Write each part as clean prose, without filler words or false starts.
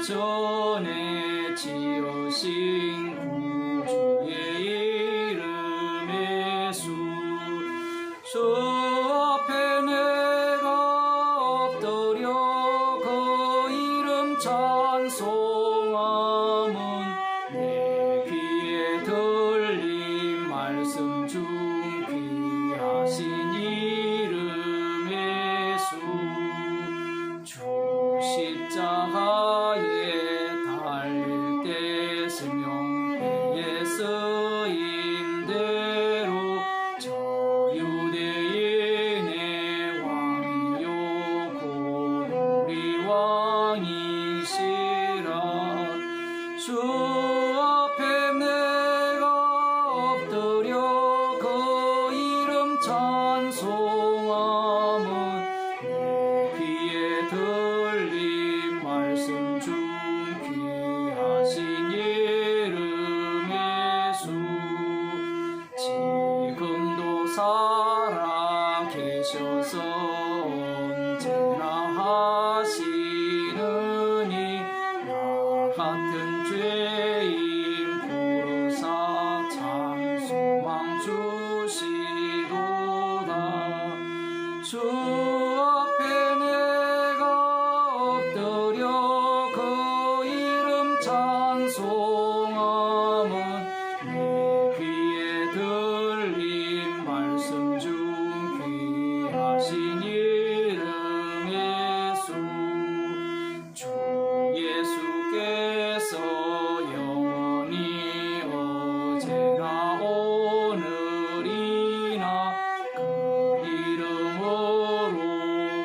전에 지으신 구주의 이름의 수 앞에 내가 엎드려 그 이름 찬송함은 내 귀에 들린 말씀 중 귀하신 이름의 수 주 십자가에 달릴 때 생명배에 쓰인 대로 저 유대인의 왕이요 곧 우리 왕이시라 주 앞에 내가 엎드려 그 이름 찬송함은 내 귀에 들린 말씀 중 귀하신 이름의 수 지금도 살아 계셔서 언제나 하시느니 나 같은 죄인 부르사 참 소망 주시도다 주 앞에 내가 엎드려 그 이름 찬송함은 내 귀에 들린 말씀 중 귀하신 이름의 수 주 예수께서 영원히 어제나 오늘이나 그 이름으로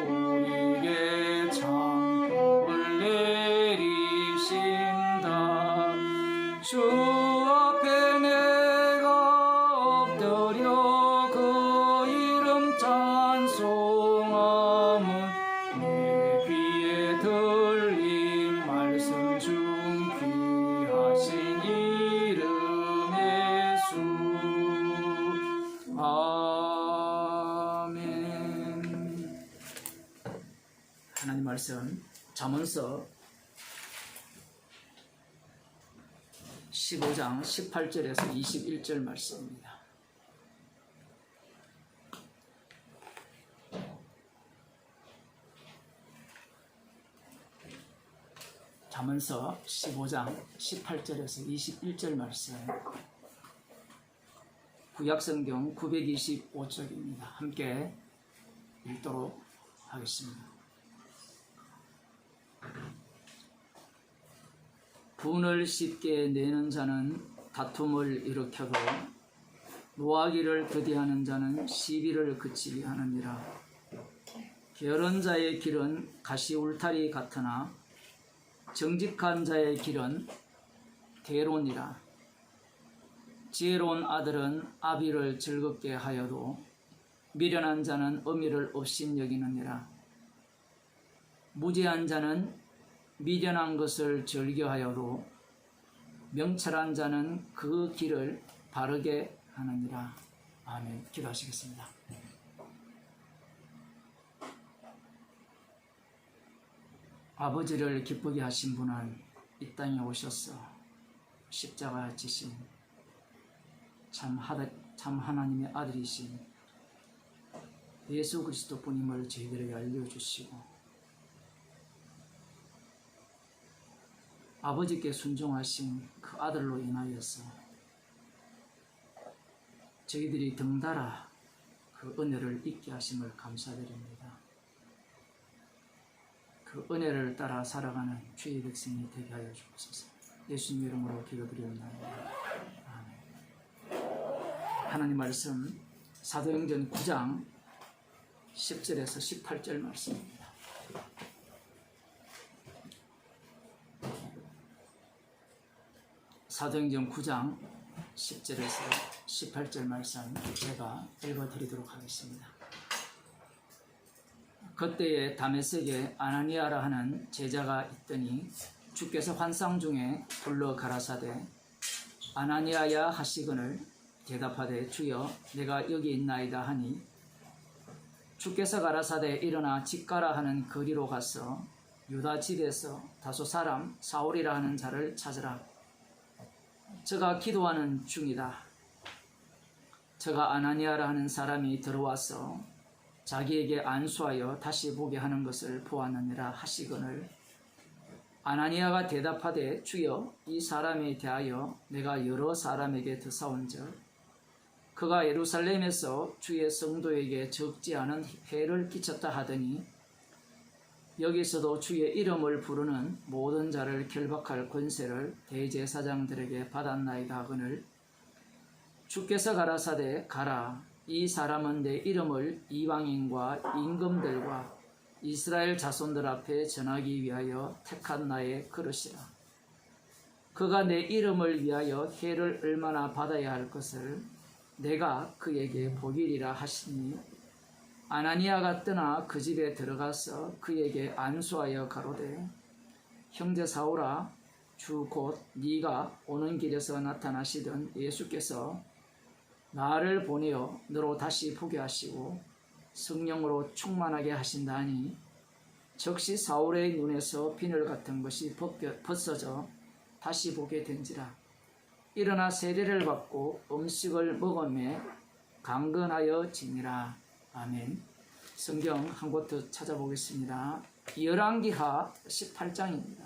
우리에게 참 복을 내리신다 주 앞에 내가 엎드려 그 이름 찬송함은 내 귀에 들린 말씀 중 귀하신 이름의 수 아멘. 하나님 말씀 잠언서 15장 18절에서 21절 말씀입니다. 잠언서 15장 18절에서 21절 말씀 구약성경 925쪽입니다. 함께 읽도록 하겠습니다. 분을 쉽게 내는 자는 다툼을 일으켜도 노하기를 더디하는 자는 시비를 그치게 하느니라. 게으른 자의 길은 가시 울타리 같으나 정직한 자의 길은 대론이라. 지혜로운 아들은 아비를 즐겁게 하여도 미련한 자는 의미를 업신여기느니라. 무지한 자는 미련한 것을 즐겨하여도 명철한 자는 그 길을 바르게 하느니라. 아멘. 기도하시겠습니다. 아버지를 기쁘게 하신 분은 이 땅에 오셔서 십자가 지신 참 하나님의 아들이신 예수 그리스도뿐임을 저희들에게 알려주시고 아버지께 순종하신 그 아들로 인하여서 저희들이 덩달아 그 은혜를 잊게 하심을 감사드립니다. 그 은혜를 따라 살아가는 주의 백성이 되게 하여 주옵소서. 예수님 이름으로 기도드리옵나이다. 아멘. 하나님 말씀 사도행전 9장 10절에서 18절 말씀입니다. 사도행전 9장 10절에서 18절 말씀 제가 읽어드리도록 하겠습니다. 그때에 다메섹에 아나니아라 하는 제자가 있더니 주께서 환상 중에 불러 가라사대 아나니아야 하시거늘 대답하되 주여 내가 여기 있나이다 하니 주께서 가라사대 일어나 집 가라 하는 거리로 가서 유다 지대에서 다소 사람 사울이라 하는 자를 찾으라. 저가 기도하는 중이다. 저가 아나니아라 하는 사람이 들어와서 자기에게 안수하여 다시 보게 하는 것을 보았느니라 하시거늘 아나니아가 대답하되 주여 이 사람에 대하여 내가 여러 사람에게 드사온즉 그가 예루살렘에서 주의 성도에게 적지 않은 해를 끼쳤다 하더니 여기서도 주의 이름을 부르는 모든 자를 결박할 권세를 대제사장들에게 받았나이다 하거늘 주께서 가라사대 가라 이 사람은 내 이름을 이방인과 임금들과 이스라엘 자손들 앞에 전하기 위하여 택한 나의 그릇이라. 그가 내 이름을 위하여 해를 얼마나 받아야 할 것을 내가 그에게 보이리라 하시니 아나니아가 떠나 그 집에 들어가서 그에게 안수하여 가로되 형제 사울아 주 곧 네가 오는 길에서 나타나시던 예수께서 나를 보내어 너로 다시 보게 하시고 성령으로 충만하게 하신다니 즉시 사울의 눈에서 비늘 같은 것이 벗어져 다시 보게 된지라. 일어나 세례를 받고 음식을 먹음에 강건하여 지니라. 아멘. 성경 한 곳 더 찾아보겠습니다. 열왕기하 18장입니다.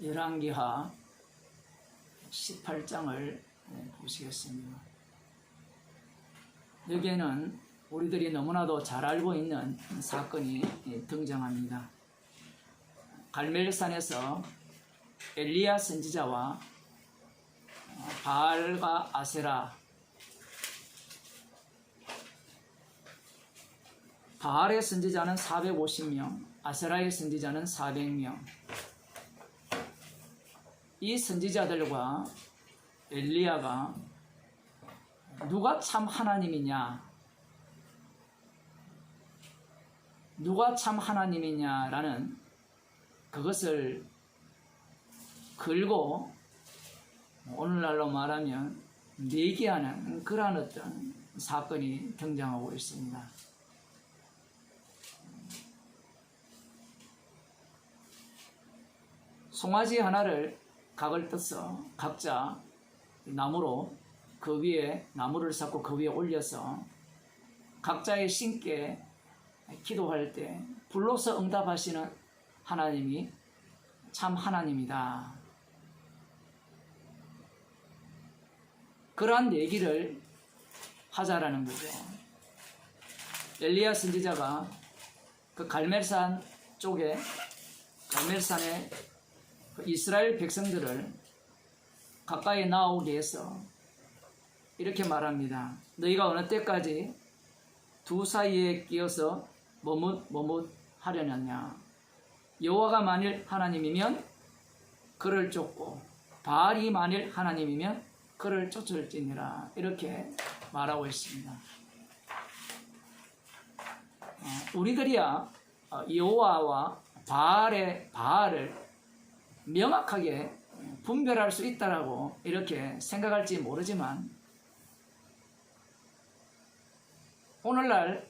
열왕기하 18장을 보시겠습니다. 여기에는 우리들이 너무나도 잘 알고 있는 사건이 등장합니다. 갈멜산에서 엘리야 선지자와 바알과 아세라, 바알의 선지자는 450명, 아세라의 선지자는 400명. 이 선지자들과 엘리야가 누가 참 하나님이냐, 누가 참 하나님이냐라는 그것을 걸고 오늘날로 말하면 내기하는 그러한 어떤 사건이 등장하고 있습니다. 송아지 하나를 각을 떠서 각자 나무로 그 위에 나무를 쌓고 그 위에 올려서 각자의 신께 기도할 때 불로서 응답하시는 하나님이 참 하나님이다. 그러한 얘기를 하자라는 거죠. 엘리야 선지자가 그 갈멜산 쪽에 갈멜산에 이스라엘 백성들을 가까이 나오게 해서 이렇게 말합니다. 너희가 어느 때까지 두 사이에 끼어서 머뭇 하려느냐. 여호와가 만일 하나님이면 그를 쫓고 바알이 만일 하나님이면 그를 쫓을지니라. 이렇게 말하고 있습니다. 우리들이야 여호와와 바알을 명확하게 분별할 수 있다라고 이렇게 생각할지 모르지만 오늘날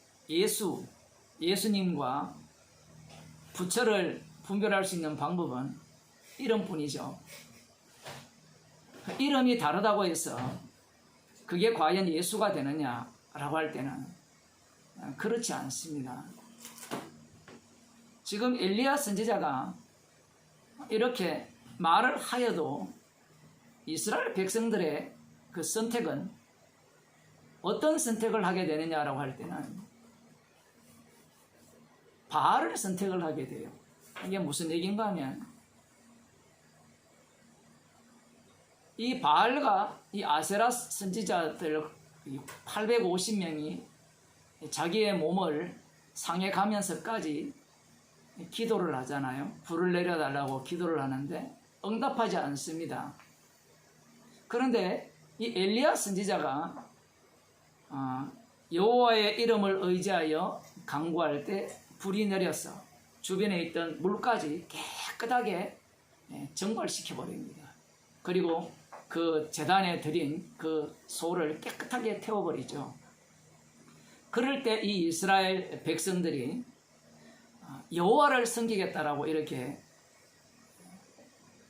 예수님과 부처를 분별할 수 있는 방법은 이름뿐이죠. 이름이 다르다고 해서 그게 과연 예수가 되느냐라고 할 때는 그렇지 않습니다. 지금 엘리야 선지자가 이렇게 말을 하여도 이스라엘 백성들의 그 선택은 어떤 선택을 하게 되느냐라고 할 때는 바알을 선택을 하게 돼요. 이게 무슨 얘기인가 하면 이 바알과 이 아세라 선지자들 850명이 자기의 몸을 상해 가면서까지 기도를 하잖아요. 불을 내려달라고 기도를 하는데 응답하지 않습니다. 그런데 이 엘리야 선지자가 여호와의 이름을 의지하여 간구할 때 불이 내려서 주변에 있던 물까지 깨끗하게 정발시켜 버립니다. 그리고 그 제단에 드린 그 소를 깨끗하게 태워버리죠. 그럴 때 이 이스라엘 백성들이 여호와를 섬기겠다라고 이렇게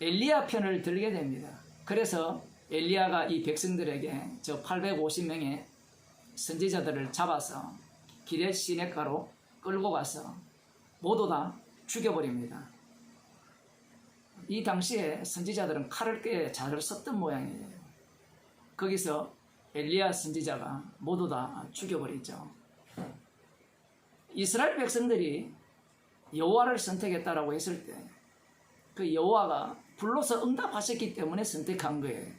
엘리야 편을 들게 됩니다. 그래서 엘리야가 이 백성들에게 저 850명의 선지자들을 잡아서 기럇 시내가로 끌고 가서 모두 다 죽여버립니다. 이 당시에 선지자들은 칼을 꽤 잘 썼던 모양이에요. 거기서 엘리야 선지자가 모두 다 죽여버리죠. 이스라엘 백성들이 여호와를 선택했다라고 했을 때 그 여호와가 불러서 응답하셨기 때문에 선택한 거예요.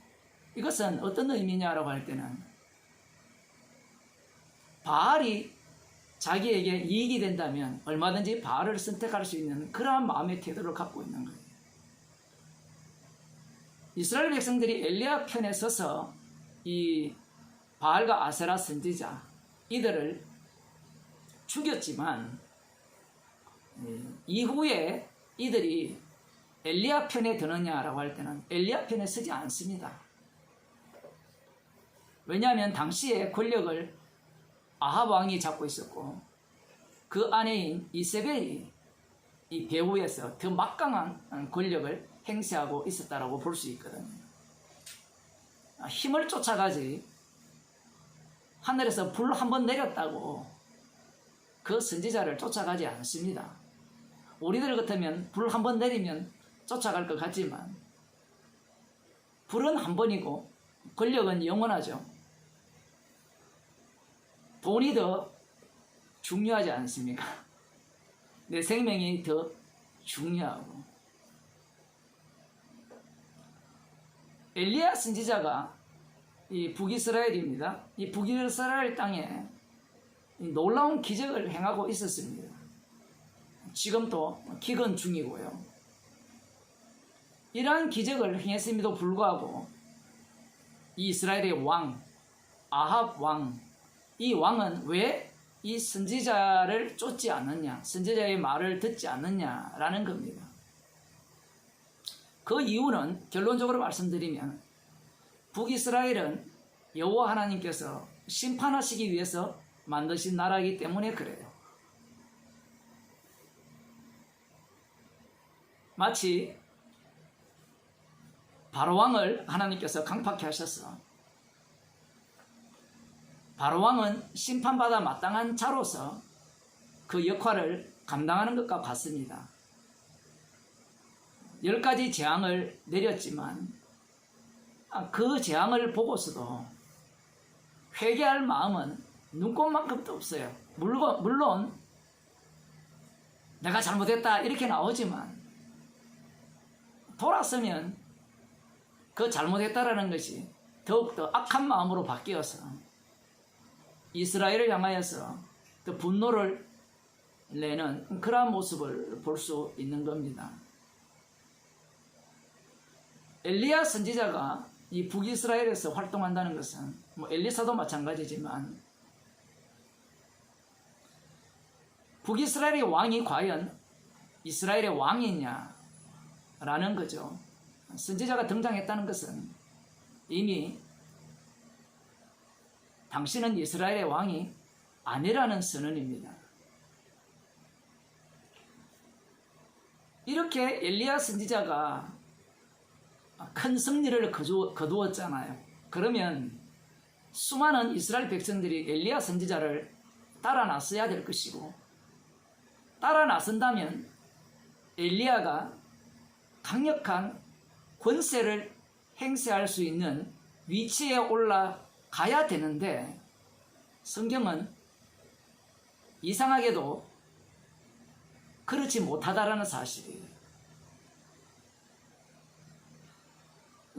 이것은 어떤 의미냐라고 할 때는 바알이 자기에게 이익이 된다면 얼마든지 바알을 선택할 수 있는 그러한 마음의 태도를 갖고 있는 거예요. 이스라엘 백성들이 엘리야 편에 서서 이 바알과 아세라 선지자 이들을 죽였지만 이후에 이들이 엘리야 편에 드느냐라고 할 때는 엘리야 편에 서지 않습니다. 왜냐하면 당시에 권력을 아합 왕이 잡고 있었고 그 아내인 이세벨이 이 배후에서 더 막강한 권력을 행사하고 있었다라고 볼 수 있거든요. 힘을 쫓아가지 하늘에서 불 한 번 내렸다고 그 선지자를 쫓아가지 않습니다. 우리들 같으면 불 한 번 내리면 쫓아갈 것 같지만 불은 한 번이고 권력은 영원하죠. 돈이 더 중요하지 않습니까? 내 생명이 더 중요하고. 엘리야 선지자가 이 북이스라엘입니다. 이 북이스라엘 땅에 놀라운 기적을 행하고 있었습니다. 지금도 기근 중이고요. 이러한 기적을 행했음에도 불구하고 이 이스라엘의 왕, 아합 왕, 이 왕은 왜 이 선지자를 쫓지 않느냐, 선지자의 말을 듣지 않느냐라는 겁니다. 그 이유는 결론적으로 말씀드리면 북이스라엘은 여호와 하나님께서 심판하시기 위해서 만드신 나라이기 때문에 그래요. 마치 바로왕을 하나님께서 강팍케 하셔서 바로왕은 심판받아 마땅한 자로서 그 역할을 감당하는 것과 같습니다. 10가지 재앙을 내렸지만 그 재앙을 보고서도 회개할 마음은 눈꼽만큼도 없어요. 물론 내가 잘못했다 이렇게 나오지만 돌아서면 그 잘못했다라는 것이 더욱더 악한 마음으로 바뀌어서 이스라엘을 향하여서 더 분노를 내는 그러한 모습을 볼 수 있는 겁니다. 엘리야 선지자가 이 북이스라엘에서 활동한다는 것은 엘리사도 마찬가지지만 북이스라엘의 왕이 과연 이스라엘의 왕이냐라는 거죠. 선지자가 등장했다는 것은 이미 당신은 이스라엘의 왕이 아니라는 선언입니다. 이렇게 엘리야 선지자가 큰 승리를 거두었잖아요. 그러면 수많은 이스라엘 백성들이 엘리야 선지자를 따라 나서야 될 것이고, 따라 나선다면 엘리야가 강력한 권세를 행사할 수 있는 위치에 올라가야 되는데, 성경은 이상하게도 그렇지 못하다라는 사실이에요.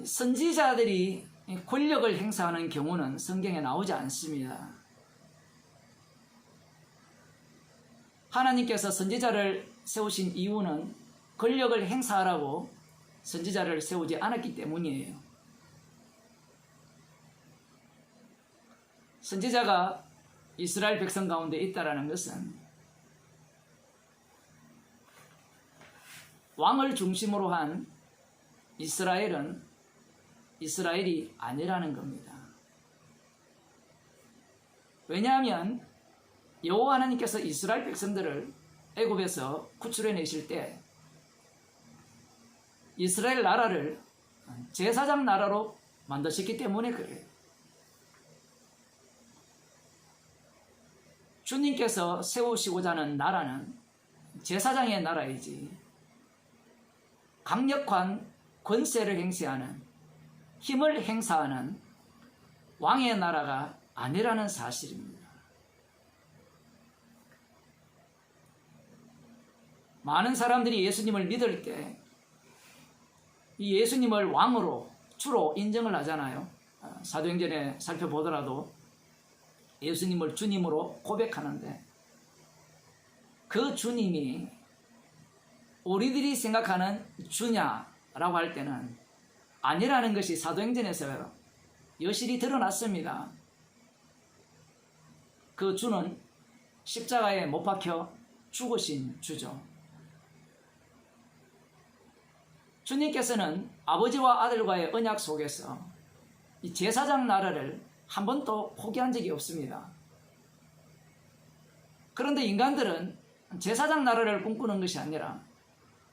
선지자들이 권력을 행사하는 경우는 성경에 나오지 않습니다. 하나님께서 선지자를 세우신 이유는 권력을 행사하라고 선지자를 세우지 않았기 때문이에요. 선지자가 이스라엘 백성 가운데 있다라는 것은 왕을 중심으로 한 이스라엘이 아니라는 겁니다. 왜냐하면 여호와 하나님께서 이스라엘 백성들을 애굽에서 구출해 내실 때 이스라엘 나라를 제사장 나라로 만드셨기 때문에 그래요. 주님께서 세우시고자 하는 나라는 제사장의 나라이지 강력한 권세를 행사하는 힘을 행사하는 왕의 나라가 아니라는 사실입니다. 많은 사람들이 예수님을 믿을 때 이 예수님을 왕으로 주로 인정을 하잖아요. 사도행전에 살펴보더라도 예수님을 주님으로 고백하는데 그 주님이 우리들이 생각하는 주냐라고 할 때는 아니라는 것이 사도행전에서 여실히 드러났습니다. 그 주는 십자가에 못 박혀 죽으신 주죠. 주님께서는 아버지와 아들과의 언약 속에서 이 제사장 나라를 한 번도 포기한 적이 없습니다. 그런데 인간들은 제사장 나라를 꿈꾸는 것이 아니라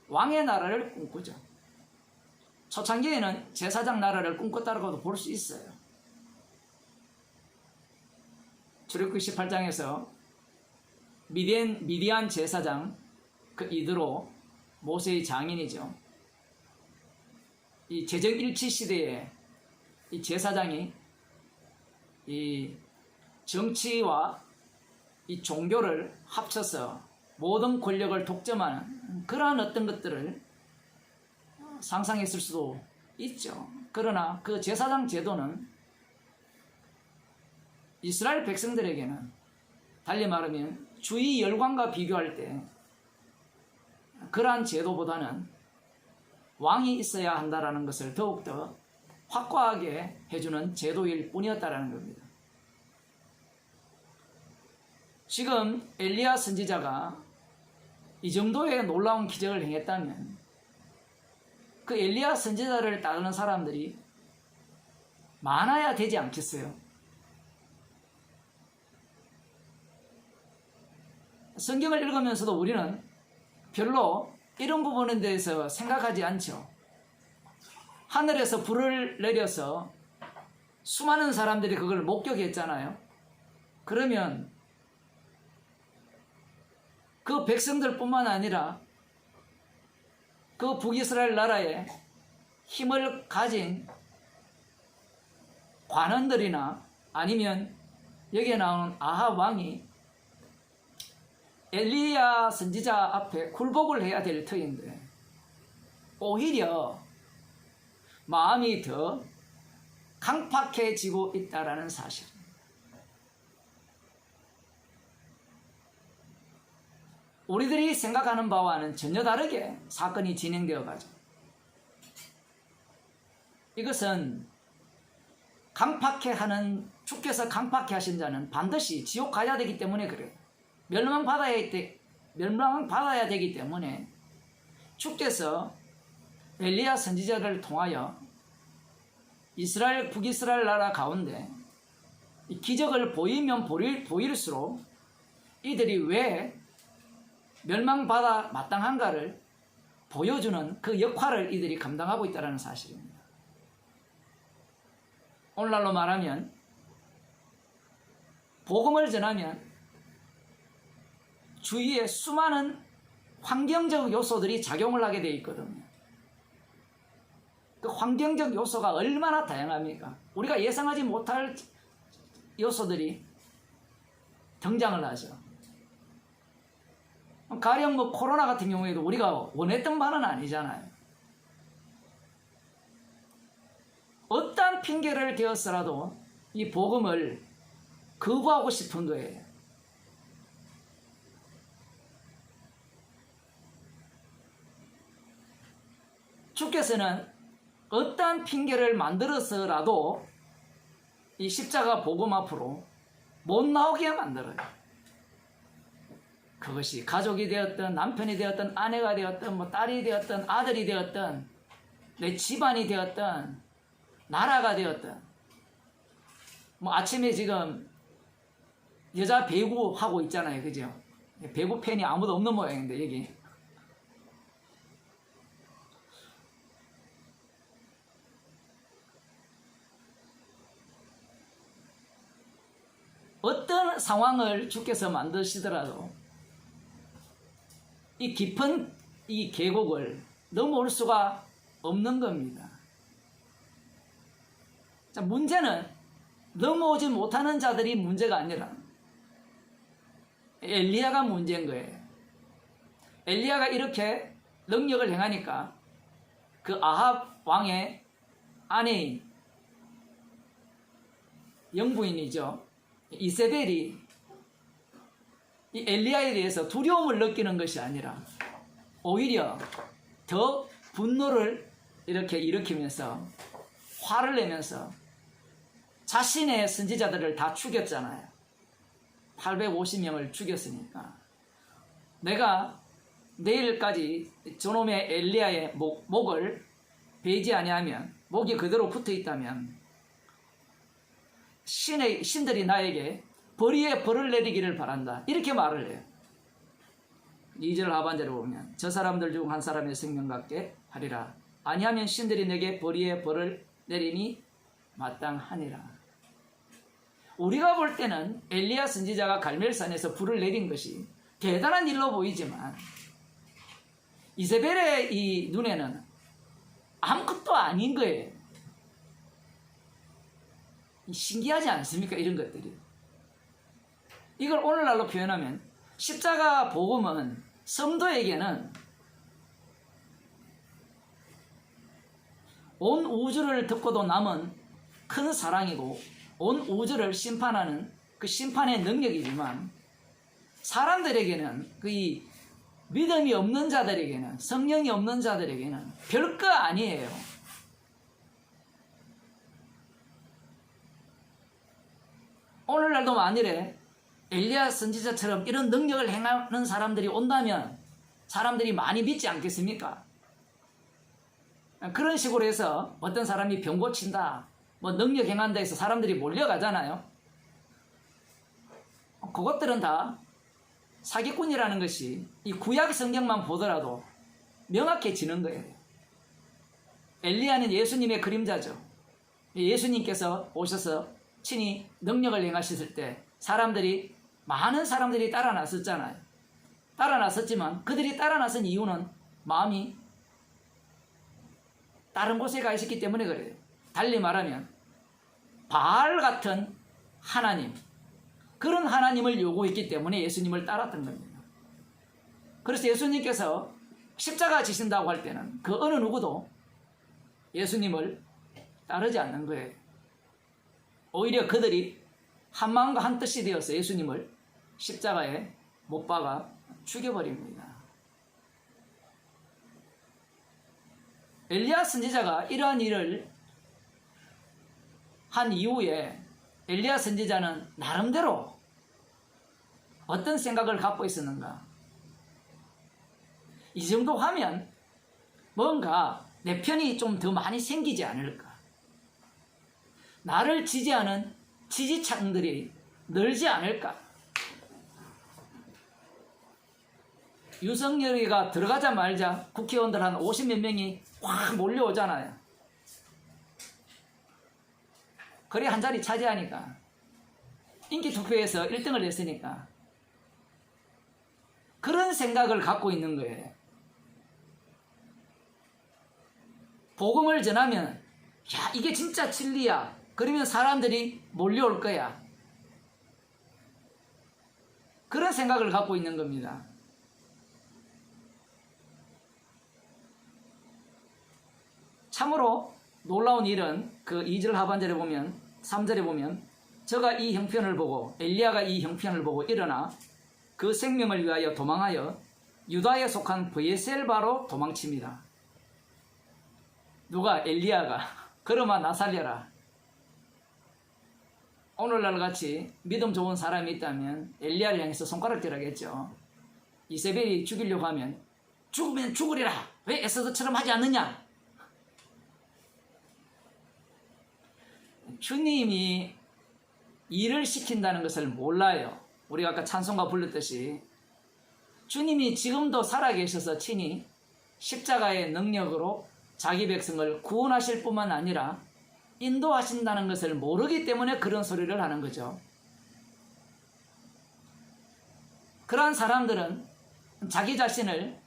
왕의 나라를 꿈꾸죠. 초창기에는 제사장 나라를 꿈꿨다고도 볼 수 있어요. 출애굽기 18장에서 미디안 제사장 그 이드로 모세의 장인이죠. 이 제정일치 시대에 이 제사장이 이 정치와 이 종교를 합쳐서 모든 권력을 독점하는 그러한 어떤 것들을 상상했을 수도 있죠. 그러나 그 제사장 제도는 이스라엘 백성들에게는 달리 말하면 주의 열광과 비교할 때 그러한 제도보다는 왕이 있어야 한다는 것을 더욱더 확고하게 해주는 제도일 뿐이었다는 겁니다. 지금 엘리야 선지자가 이 정도의 놀라운 기적을 행했다면 그 엘리야 선지자를 따르는 사람들이 많아야 되지 않겠어요? 성경을 읽으면서도 우리는 별로 이런 부분에 대해서 생각하지 않죠. 하늘에서 불을 내려서 수많은 사람들이 그걸 목격했잖아요. 그러면 그 백성들뿐만 아니라 그 북이스라엘 나라에 힘을 가진 관원들이나 아니면 여기에 나오는 아합 왕이 엘리야 선지자 앞에 굴복을 해야 될 터인데 오히려 마음이 더 강팍해지고 있다는 사실입니다. 우리들이 생각하는 바와는 전혀 다르게 사건이 진행되어 가죠. 이것은 강팍해하는 주께서 강팍해 하신 자는 반드시 지옥 가야 되기 때문에 그래요. 멸망받아야 되기 때문에 주께서 엘리야 선지자를 통하여 북이스라엘 나라 가운데 이 기적을 보이면 보일수록 이들이 왜 멸망받아 마땅한가를 보여주는 그 역할을 이들이 감당하고 있다는 사실입니다. 오늘날로 말하면 복음을 전하면 주위에 수많은 환경적 요소들이 작용을 하게 되어 있거든요. 그 환경적 요소가 얼마나 다양합니까? 우리가 예상하지 못할 요소들이 등장을 하죠. 가령 코로나 같은 경우에도 우리가 원했던 바는 아니잖아요. 어떠한 핑계를 대었더라도 이 복음을 거부하고 싶은 거예요. 주께서는 어떠한 핑계를 만들어서라도 이 십자가 복음 앞으로 못 나오게 만들어요. 그것이 가족이 되었든 남편이 되었든 아내가 되었든 딸이 되었든 아들이 되었든 내 집안이 되었든 나라가 되었든 아침에 지금 여자 배구 하고 있잖아요. 그죠? 배구 팬이 아무도 없는 모양인데 여기. 어떤 상황을 주께서 만드시더라도 이 깊은 이 계곡을 넘어올 수가 없는 겁니다. 자, 문제는 넘어오지 못하는 자들이 문제가 아니라 엘리야가 문제인 거예요. 엘리야가 이렇게 능력을 행하니까 그 아합 왕의 아내인 영부인이죠. 이세벨이 이 엘리야에 대해서 두려움을 느끼는 것이 아니라 오히려 더 분노를 이렇게 일으키면서 화를 내면서 자신의 선지자들을 다 죽였잖아요. 850명을 죽였으니까 내가 내일까지 저놈의 엘리야의 목을 베지 아니하면, 목이 그대로 붙어 있다면 신들이 나에게 벌위에 벌을 내리기를 바란다, 이렇게 말을 해요. 2절 하반절을 보면 저 사람들 중 한 사람의 생명 같게 하리라, 아니하면 신들이 내게 벌위에 벌을 내리니 마땅하니라. 우리가 볼 때는 엘리야 선지자가 갈멜산에서 불을 내린 것이 대단한 일로 보이지만 이세벨의 이 눈에는 아무것도 아닌 거예요. 신기하지 않습니까? 이런 것들이. 이걸 오늘날로 표현하면 십자가 복음은 성도에게는 온 우주를 덮고도 남은 큰 사랑이고 온 우주를 심판하는 그 심판의 능력이지만, 사람들에게는 그 이 믿음이 없는 자들에게는, 성령이 없는 자들에게는 별거 아니에요. 오늘날도 만일에 엘리야 선지자처럼 이런 능력을 행하는 사람들이 온다면 사람들이 많이 믿지 않겠습니까? 그런 식으로 해서 어떤 사람이 병 고친다, 뭐 능력 행한다 해서 사람들이 몰려가잖아요. 그것들은 다 사기꾼이라는 것이 이 구약 성경만 보더라도 명확해지는 거예요. 엘리야는 예수님의 그림자죠. 예수님께서 오셔서 친히 능력을 행하셨을 때 많은 사람들이 따라 나섰잖아요. 따라 나섰지만 그들이 따라 나선 이유는 마음이 다른 곳에 가 있었기 때문에 그래요. 달리 말하면 바알 같은 하나님, 그런 하나님을 요구했기 때문에 예수님을 따랐던 겁니다. 그래서 예수님께서 십자가 지신다고 할 때는 그 어느 누구도 예수님을 따르지 않는 거예요. 오히려 그들이 한 마음과 한 뜻이 되어서 예수님을 십자가에 못 박아 죽여버립니다. 엘리야 선지자가 이러한 일을 한 이후에 엘리야 선지자는 나름대로 어떤 생각을 갖고 있었는가? 이 정도 하면 뭔가 내 편이 좀 더 많이 생기지 않을까? 나를 지지하는 지지층들이 늘지 않을까? 윤석열이가 들어가자마자 국회의원들 한 50몇 명이 확 몰려오잖아요. 그래 한 자리 차지하니까, 인기 투표에서 1등을 했으니까 그런 생각을 갖고 있는 거예요. 복음을 전하면 야 이게 진짜 진리야, 그러면 사람들이 몰려올 거야, 그런 생각을 갖고 있는 겁니다. 참으로 놀라운 일은 그 2절 하반절에 보면, 3절에 보면 저가 이 형편을 보고, 엘리야가 이 형편을 보고 일어나 그 생명을 위하여 도망하여 유다에 속한 브에셀바로 도망칩니다. 누가? 엘리야가. 그러마 나 살려라. 오늘날 같이 믿음 좋은 사람이 있다면 엘리야를 향해서 손가락질하겠죠. 이세벨이 죽이려고 하면 죽으면 죽으리라, 왜 에스더처럼 하지 않느냐? 주님이 일을 시킨다는 것을 몰라요. 우리가 아까 찬송가 불렀듯이 주님이 지금도 살아계셔서 친히 십자가의 능력으로 자기 백성을 구원하실 뿐만 아니라 인도하신다는 것을 모르기 때문에 그런 소리를 하는 거죠. 그러한 사람들은 자기 자신을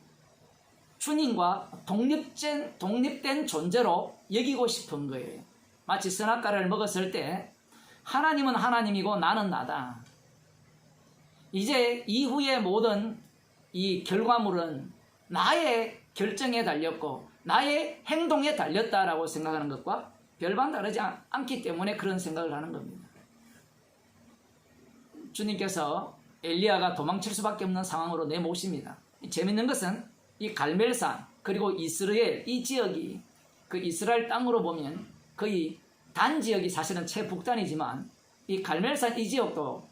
주님과 독립된 존재로 여기고 싶은 거예요. 마치 선악과를 먹었을 때 하나님은 하나님이고 나는 나다. 이제 이후의 모든 이 결과물은 나의 결정에 달렸고 나의 행동에 달렸다라고 생각하는 것과 별반 다르지 않기 때문에 그런 생각을 하는 겁니다. 주님께서 엘리야가 도망칠 수밖에 없는 상황으로 내모십니다. 재밌는 것은 이 갈멜산 그리고 이스라엘 이 지역이 그 이스라엘 땅으로 보면 거의 단지역이 사실은 최북단이지만 이 갈멜산 이 지역도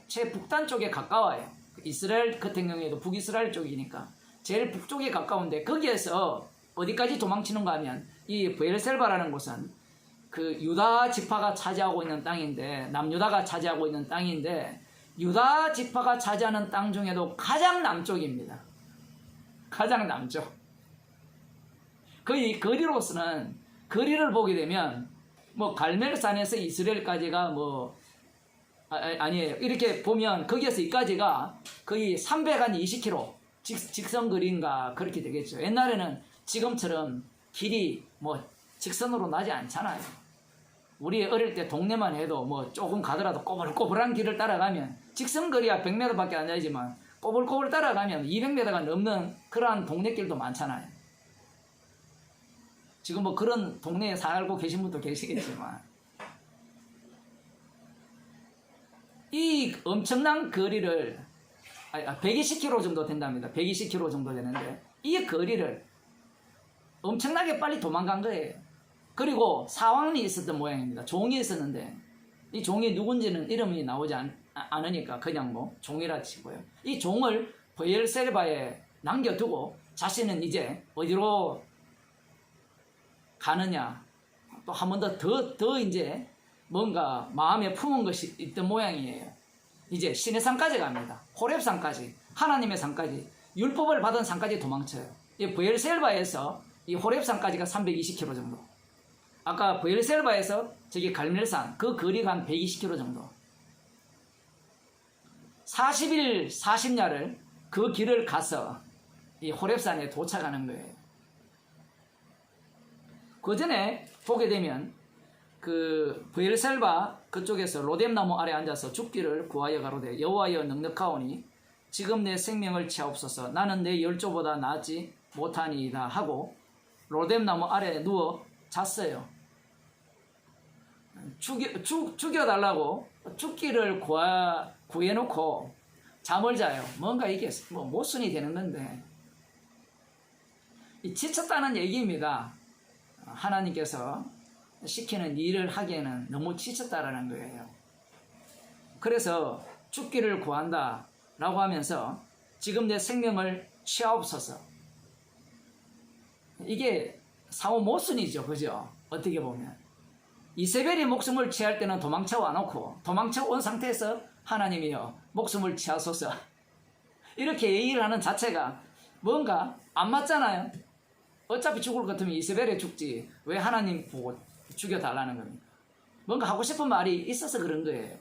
최북단 쪽에 가까워요. 이스라엘 같은 경우에도 북이스라엘 쪽이니까 제일 북쪽에 가까운데 거기에서 어디까지 도망치는가 하면 이 브엘셀바라는 곳은 그 유다 지파가 차지하고 있는 땅인데 남유다가 차지하고 있는 땅인데 유다 지파가 차지하는 땅 중에도 가장 남쪽입니다. 가장 남쪽. 거의 거리로서는 거리를 보게 되면 뭐 갈멜산에서 이스라엘까지가 뭐 아니에요. 이렇게 보면 거기에서 이까지가 거의 320km 직선 거리인가 그렇게 되겠죠. 옛날에는 지금처럼 길이 뭐 직선으로 나지 않잖아요. 우리 어릴 때 동네만 해도 뭐 조금 가더라도 꼬불꼬불한 길을 따라가면 직선 거리야 100m밖에 안 되지만 꼬불꼬불 따라가면 200m가 넘는 그러한 동네길도 많잖아요. 지금 뭐 그런 동네에 살고 계신 분도 계시겠지만 이 엄청난 거리를 120km 정도 된답니다. 120km 정도 되는데 이 거리를 엄청나게 빨리 도망간 거예요. 그리고 사왕이 있었던 모양입니다. 종이 있었는데 이 종이 누군지는 이름이 나오지 않으니까 그냥 뭐 종이라 치고요. 이 종을 브엘셀바에 남겨두고 자신은 이제 어디로 가느냐 또 한 번 더 이제 뭔가 마음에 품은 것이 있던 모양이에요. 이제 신의 산까지 갑니다. 호렙산까지 하나님의 산까지 율법을 받은 산까지 도망쳐요. 이 브엘셀바에서 이 호렙산까지가 320km 정도. 아까 브엘셀바에서 저기 갈멜산 그 거리가 한 120km 정도. 40일 40야를 그 길을 가서 이 호렙산에 도착하는 거예요. 그 전에 보게 되면 그 브엘셀바 그쪽에서 로뎀나무 아래 앉아서 죽기를 구하여 가로되 여호와여 넉넉하오니 지금 내 생명을 취하옵소서. 나는 내 열조보다 낫지 못하니이다 하고 로뎀나무 아래 누워 잤어요. 죽여달라고 죽기를 구해놓고 잠을 자요. 뭔가 이게 뭐 모순이 되는 건데 지쳤다는 얘기입니다. 하나님께서 시키는 일을 하기에는 너무 지쳤다라는 거예요. 그래서 죽기를 구한다 라고 하면서 지금 내 생명을 취하옵소서. 이게 사후 모순이죠. 그죠? 어떻게 보면 이세벨이 목숨을 취할 때는 도망쳐 와놓고 도망쳐 온 상태에서 하나님이여 목숨을 취하소서 이렇게 얘기를 하는 자체가 뭔가 안 맞잖아요. 어차피 죽을 것 같으면 이세벨에 죽지 왜 하나님 보고 죽여달라는 겁니까? 뭔가 하고 싶은 말이 있어서 그런 거예요.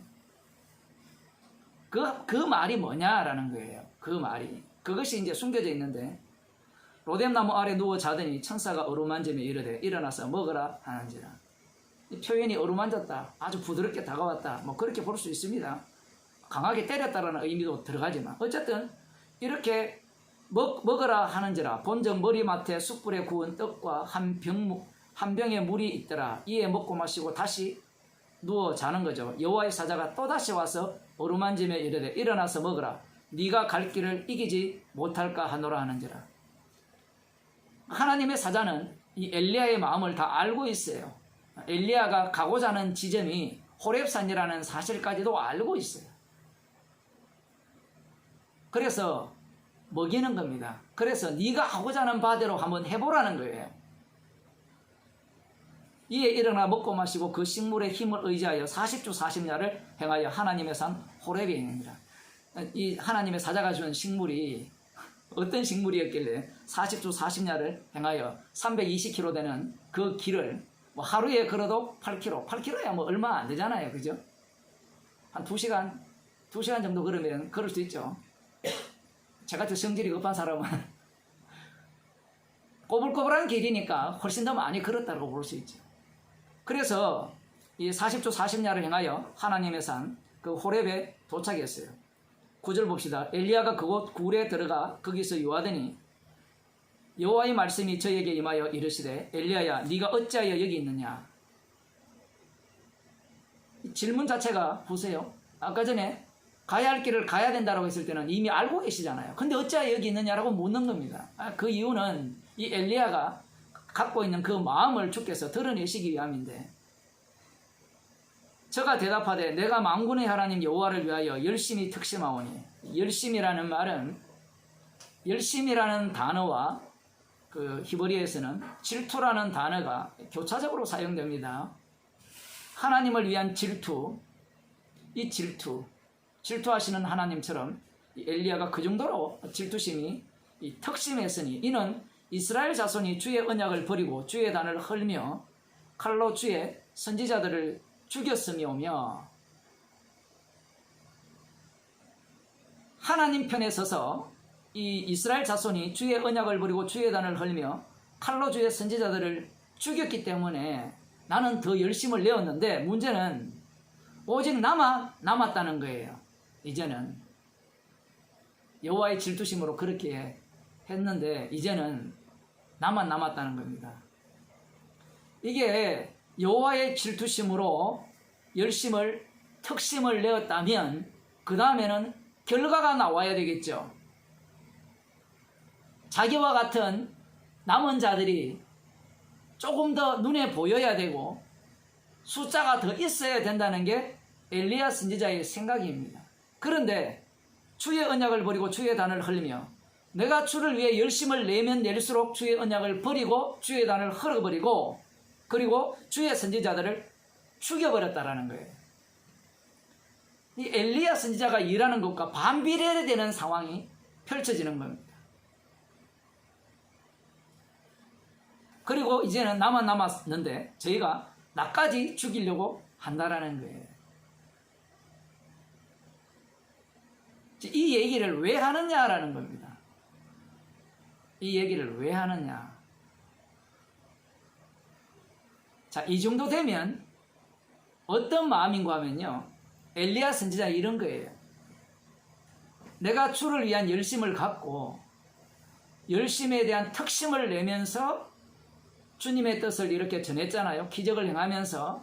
그 말이 뭐냐라는 거예요. 그 말이 그것이 이제 숨겨져 있는데 로뎀나무 아래 누워 자더니 천사가 어루만지며 이르되 일어나서 먹으라 하는지라. 이 표현이 어루만졌다 아주 부드럽게 다가왔다 뭐 그렇게 볼 수 있습니다. 강하게 때렸다라는 의미도 들어가지만 어쨌든 이렇게 먹으라 하는지라. 본적 머리맡에 숯불에 구운 떡과 한 병에 물이 있더라. 이에 먹고 마시고 다시 누워 자는 거죠. 여호와의 사자가 또다시 와서 어루만지며 이르되 일어나서 먹으라. 네가 갈 길을 이기지 못할까 하노라 하는지라. 하나님의 사자는 이 엘리야의 마음을 다 알고 있어요. 엘리야가 가고자 하는 지점이 호렙산이라는 사실까지도 알고 있어요. 그래서 먹이는 겁니다. 그래서 네가 하고자 하는 바대로 한번 해보라는 거예요. 이에 일어나 먹고 마시고 그 식물의 힘을 의지하여 40주 40야를 행하여 하나님의 산 호렙에 있느니라. 이 하나님의 사자가 준 식물이 어떤 식물이었길래 40주 40야를 행하여 320km 되는 그 길을 뭐 하루에 걸어도 8km, 8km야 뭐 얼마 안 되잖아요. 그죠? 한 2시간 정도 걸으면 걸을 수 있죠. 제같이 성질이 급한 사람은 꼬불꼬불한 길이니까 훨씬 더 많이 걸었다고 볼 수 있죠. 그래서 이 40주 40야를 행하여 하나님의 산 그 호렙에 도착했어요. 9절 봅시다. 엘리야가 그곳 굴에 들어가 거기서 요하더니 여호와의 말씀이 저에게 임하여 이르시되 엘리야야 네가 어찌하여 여기 있느냐. 질문 자체가 보세요. 아까 전에 가야 할 길을 가야 된다고 했을 때는 이미 알고 계시잖아요. 근데 어찌하여 여기 있느냐라고 묻는 겁니다. 그 이유는 이 엘리야가 갖고 있는 그 마음을 주께서 드러내시기 위함인데, 저가 대답하되 내가 만군의 하나님 여호와를 위하여 열심히 특심하오니. 열심이라는 말은, 열심이라는 단어와 그 히브리어에서는 질투라는 단어가 교차적으로 사용됩니다. 하나님을 위한 질투, 이 질투하시는 하나님처럼 엘리야가 그 정도로 질투심이 특심했으니 이는 이스라엘 자손이 주의 언약을 버리고 주의 단을 헐며 칼로 주의 선지자들을 죽였음이오며, 하나님 편에 서서 이 이스라엘 자손이 주의 언약을 버리고 주의 단을 헐며 칼로 주의 선지자들을 죽였기 때문에 나는 더 열심을 내었는데, 문제는 오직 남았다는 거예요. 이제는 여호와의 질투심으로 그렇게 했는데 이제는 나만 남았다는 겁니다. 이게 여호와의 질투심으로 특심을 내었다면 그 다음에는 결과가 나와야 되겠죠. 자기와 같은 남은 자들이 조금 더 눈에 보여야 되고 숫자가 더 있어야 된다는 게 엘리야 선지자의 생각입니다. 그런데 주의 언약을 버리고 주의 단을 헐며, 내가 주를 위해 열심을 내면 낼수록 주의 언약을 버리고 주의 단을 헐어버리고 그리고 주의 선지자들을 죽여버렸다라는 거예요. 이 엘리야 선지자가 일하는 것과 반비례되는 상황이 펼쳐지는 겁니다. 그리고 이제는 나만 남았는데 저희가 나까지 죽이려고 한다라는 거예요. 이 얘기를 왜 하느냐라는 겁니다. 이 얘기를 왜 하느냐. 자, 이 정도 되면 어떤 마음인가 하면요, 엘리야 선지자 이런 거예요. 내가 주를 위한 열심을 갖고 열심에 대한 특심을 내면서 주님의 뜻을 이렇게 전했잖아요. 기적을 행하면서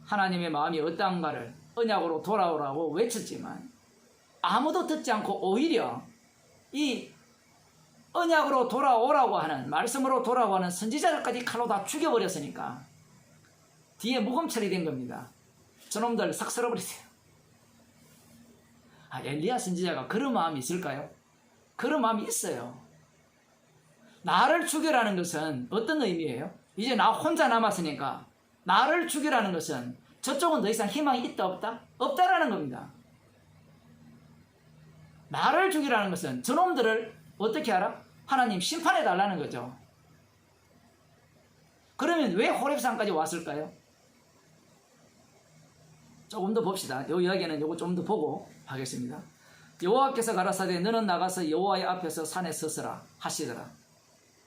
하나님의 마음이 어떠한가를 언약으로 돌아오라고 외쳤지만 아무도 듣지 않고 오히려 이 언약으로 돌아오라고 하는, 말씀으로 돌아오는 선지자들까지 칼로 다 죽여버렸으니까 뒤에 무금 처리된 겁니다. 저놈들 싹 쓸어버리세요. 엘리야 선지자가 그런 마음이 있을까요? 그런 마음이 있어요. 나를 죽여라는 것은 어떤 의미예요? 이제 나 혼자 남았으니까 나를 죽여라는 것은 저쪽은 더 이상 희망이 있다 없다? 없다라는 겁니다. 나를 죽이라는 것은 저놈들을 어떻게 알아? 하나님 심판해 달라는 거죠. 그러면 왜 호렙산까지 왔을까요? 조금 더 봅시다. 이 이야기는 요거 좀 더 보고 하겠습니다. 여호와께서 가라사대 너는 나가서 여호와의 앞에서 산에 서서라 하시더라.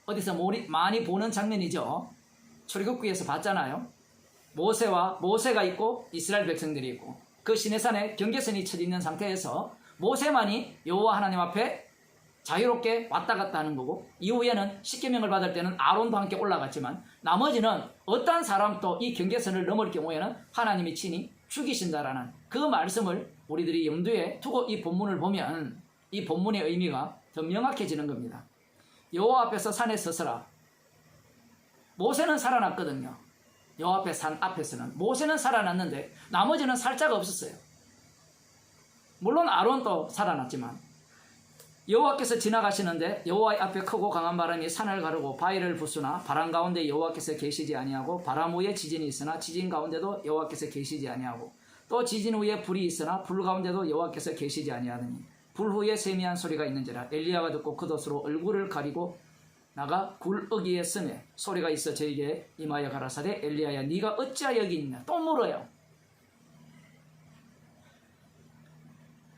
어디서 많이 보는 장면이죠. 출애굽기에서 봤잖아요. 모세가 있고 이스라엘 백성들이 있고 그 시내산에 경계선이 쳐져 있는 상태에서 모세만이 여호와 하나님 앞에 자유롭게 왔다 갔다 하는 거고, 이후에는 십계명을 받을 때는 아론도 함께 올라갔지만 나머지는 어떤 사람도 이 경계선을 넘을 경우에는 하나님이 친히 죽이신다라는 그 말씀을 우리들이 염두에 두고 이 본문을 보면 이 본문의 의미가 더 명확해지는 겁니다. 여호와 앞에서 산에 서서라. 모세는 살아났거든요. 여호와 앞에 산 앞에서는 모세는 살아났는데 나머지는 살자가 없었어요. 물론 아론도 살아났지만 여호와께서 지나가시는데 여호와의 앞에 크고 강한 바람이 산을 가르고 바위를 부수나 바람 가운데 여호와께서 계시지 아니하고 바람 후에 지진이 있으나 지진 가운데도 여호와께서 계시지 아니하고 또 지진 후에 불이 있으나 불 가운데도 여호와께서 계시지 아니하더니 불 후에 세미한 소리가 있는지라. 엘리야가 듣고 겉옷으로 얼굴을 가리고 나가 굴어기에 서매 소리가 있어 저에게 임하여 가라사대 엘리야야 네가 어찌하여 여기 있냐. 또 물어요.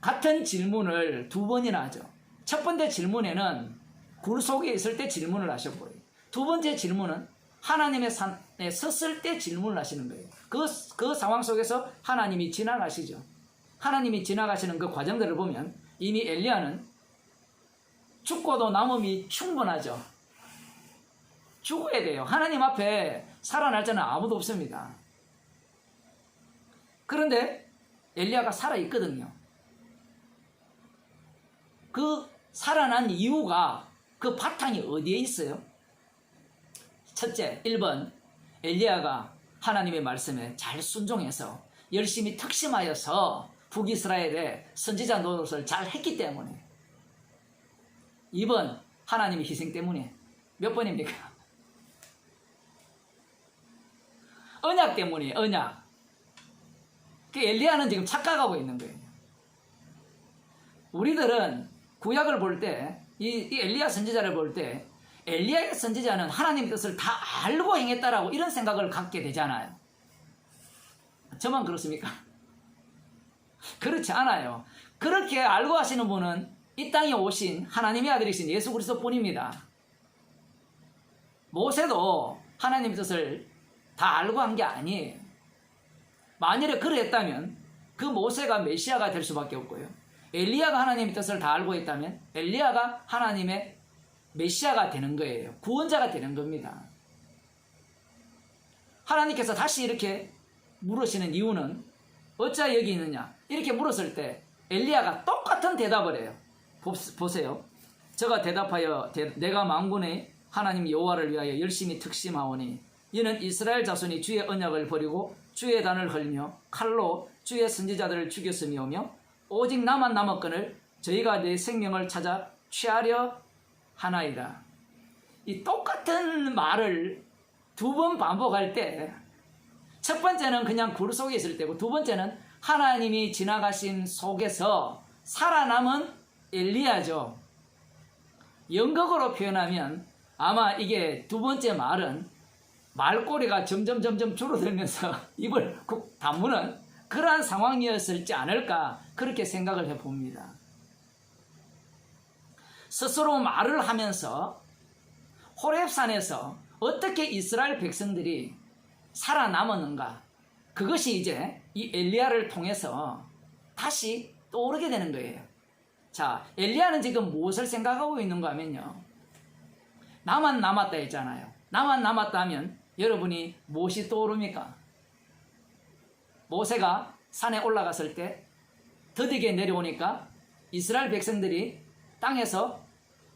같은 질문을 두 번이나 하죠. 첫 번째 질문에는 굴 속에 있을 때 질문을 하셨고요. 두 번째 질문은 하나님의 산에 섰을 때 질문을 하시는 거예요. 그 상황 속에서 하나님이 지나가시죠. 하나님이 지나가시는 그 과정들을 보면 이미 엘리야는 죽고도 남음이 충분하죠. 죽어야 돼요. 하나님 앞에 살아날 자는 아무도 없습니다. 그런데 엘리야가 살아있거든요. 그 살아난 이유가 그 바탕이 어디에 있어요? 첫째, 1번 엘리야가 하나님의 말씀에 잘 순종해서 열심히 특심하여서 북이스라엘의 선지자 노릇을 잘 했기 때문에. 2번 하나님의 희생 때문에. 몇 번입니까? 언약 때문이에요. 언약. 그 엘리야는 지금 착각하고 있는 거예요. 우리들은 구약을 볼 때 이 엘리야 선지자를 볼 때 엘리야의 선지자는 하나님의 뜻을 다 알고 행했다라고 이런 생각을 갖게 되잖아요. 저만 그렇습니까? 그렇지 않아요. 그렇게 알고 하시는 분은 이 땅에 오신 하나님의 아들이신 예수 그리스도뿐입니다. 모세도 하나님의 뜻을 다 알고 한 게 아니에요. 만일에 그랬다면 그 모세가 메시아가 될 수밖에 없고요. 엘리야가 하나님의 뜻을 다 알고 있다면 엘리야가 하나님의 메시아가 되는 거예요. 구원자가 되는 겁니다. 하나님께서 다시 이렇게 물으시는 이유는 어찌하여 여기 있느냐 이렇게 물었을 때 엘리야가 똑같은 대답을 해요. 보세요. 저가 대답하여 내가 만군의 하나님 여호와를 위하여 열심히 특심하오니 이는 이스라엘 자손이 주의 언약을 버리고 주의 단을 헐며 칼로 주의 선지자들을 죽였음이오며 오직 나만 남았거늘 저희가 내 생명을 찾아 취하려 하나이다. 이 똑같은 말을 두 번 반복할 때 첫 번째는 그냥 굴 속에 있을 때고 두 번째는 하나님이 지나가신 속에서 살아남은 엘리야죠. 연극으로 표현하면 아마 이게 두 번째 말은 말꼬리가 점점 줄어들면서 입을 쿡 다무는 그러한 상황이었을지 않을까 그렇게 생각을 해봅니다. 스스로 말을 하면서 호렙산에서 어떻게 이스라엘 백성들이 살아남았는가 그것이 이제 이 엘리야를 통해서 다시 떠오르게 되는 거예요. 자, 엘리야는 지금 무엇을 생각하고 있는가 하면요. 나만 남았다 했잖아요. 나만 남았다 하면 여러분이 무엇이 떠오릅니까? 모세가 산에 올라갔을 때 더디게 내려오니까 이스라엘 백성들이 땅에서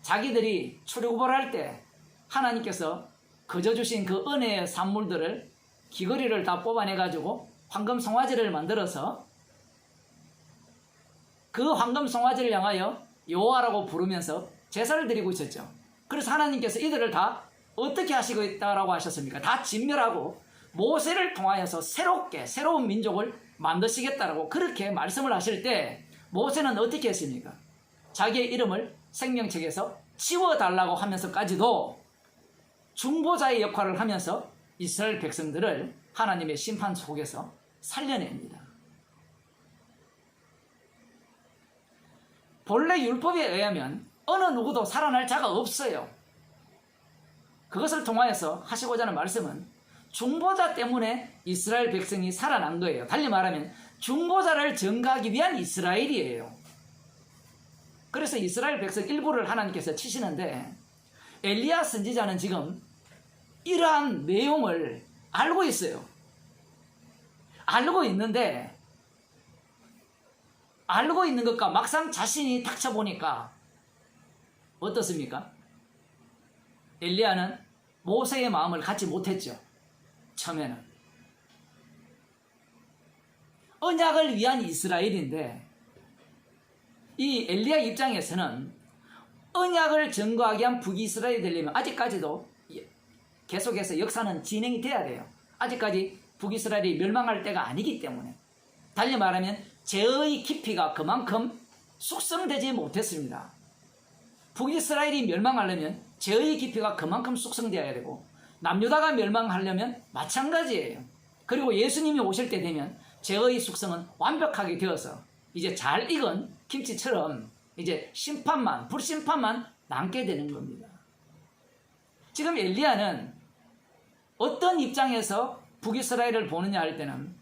자기들이 출애굽을 때 하나님께서 거저주신 그 은혜의 산물들을 귀걸이를 다 뽑아내가지고 황금 송아지를 만들어서 그 황금 송아지를 향하여 여호와라고 부르면서 제사를 드리고 있었죠. 그래서 하나님께서 이들을 다 어떻게 하시고 있다라고 하셨습니까? 다 진멸하고 모세를 통하여서 새로운 민족을 만드시겠다라고 그렇게 말씀을 하실 때 모세는 어떻게 했습니까? 자기의 이름을 생명책에서 지워달라고 하면서까지도 중보자의 역할을 하면서 이스라엘 백성들을 하나님의 심판 속에서 살려냅니다. 본래 율법에 의하면 어느 누구도 살아날 자가 없어요. 그것을 통하여서 하시고자 하는 말씀은 중보자 때문에 이스라엘 백성이 살아난 거예요. 달리 말하면 중보자를 전가하기 위한 이스라엘이에요. 그래서 이스라엘 백성 일부를 하나님께서 치시는데 엘리야 선지자는 지금 이러한 내용을 알고 있어요. 알고 있는데 알고 있는 것과 막상 자신이 닥쳐보니까 어떻습니까? 엘리야는 모세의 마음을 갖지 못했죠. 처음에는 언약을 위한 이스라엘인데 이 엘리야 입장에서는 언약을 증거하기 위한 북이스라엘이 되려면 아직까지도 계속해서 역사는 진행이 돼야 돼요. 아직까지 북이스라엘이 멸망할 때가 아니기 때문에 달리 말하면 죄의 깊이가 그만큼 숙성되지 못했습니다. 북이스라엘이 멸망하려면 죄의 깊이가 그만큼 숙성되어야 되고 남유다가 멸망하려면 마찬가지예요. 그리고 예수님이 오실 때 되면 죄의 숙성은 완벽하게 되어서 이제 잘 익은 김치처럼 이제 심판만, 불심판만 남게 되는 겁니다. 지금 엘리야는 어떤 입장에서 북이스라엘을 보느냐 할 때는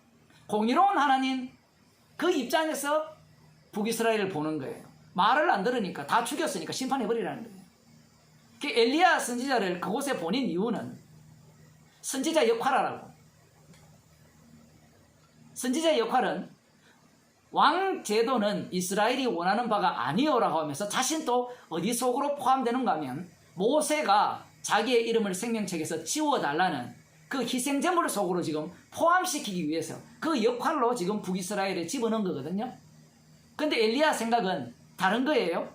공의로운 하나님 그 입장에서 북이스라엘을 보는 거예요. 말을 안 들으니까 다 죽였으니까 심판해버리라는 거예요. 그 엘리야 선지자를 그곳에 보낸 이유는 선지자 역할하라고. 선지자의 역할은 왕 제도는 이스라엘이 원하는 바가 아니오라고 하면서 자신도 어디 속으로 포함되는가 하면 모세가 자기의 이름을 생명책에서 지워달라는 그 희생제물을 속으로 지금 포함시키기 위해서 그 역할로 지금 북이스라엘에 집어넣은 거거든요. 근데 엘리야 생각은 다른 거예요.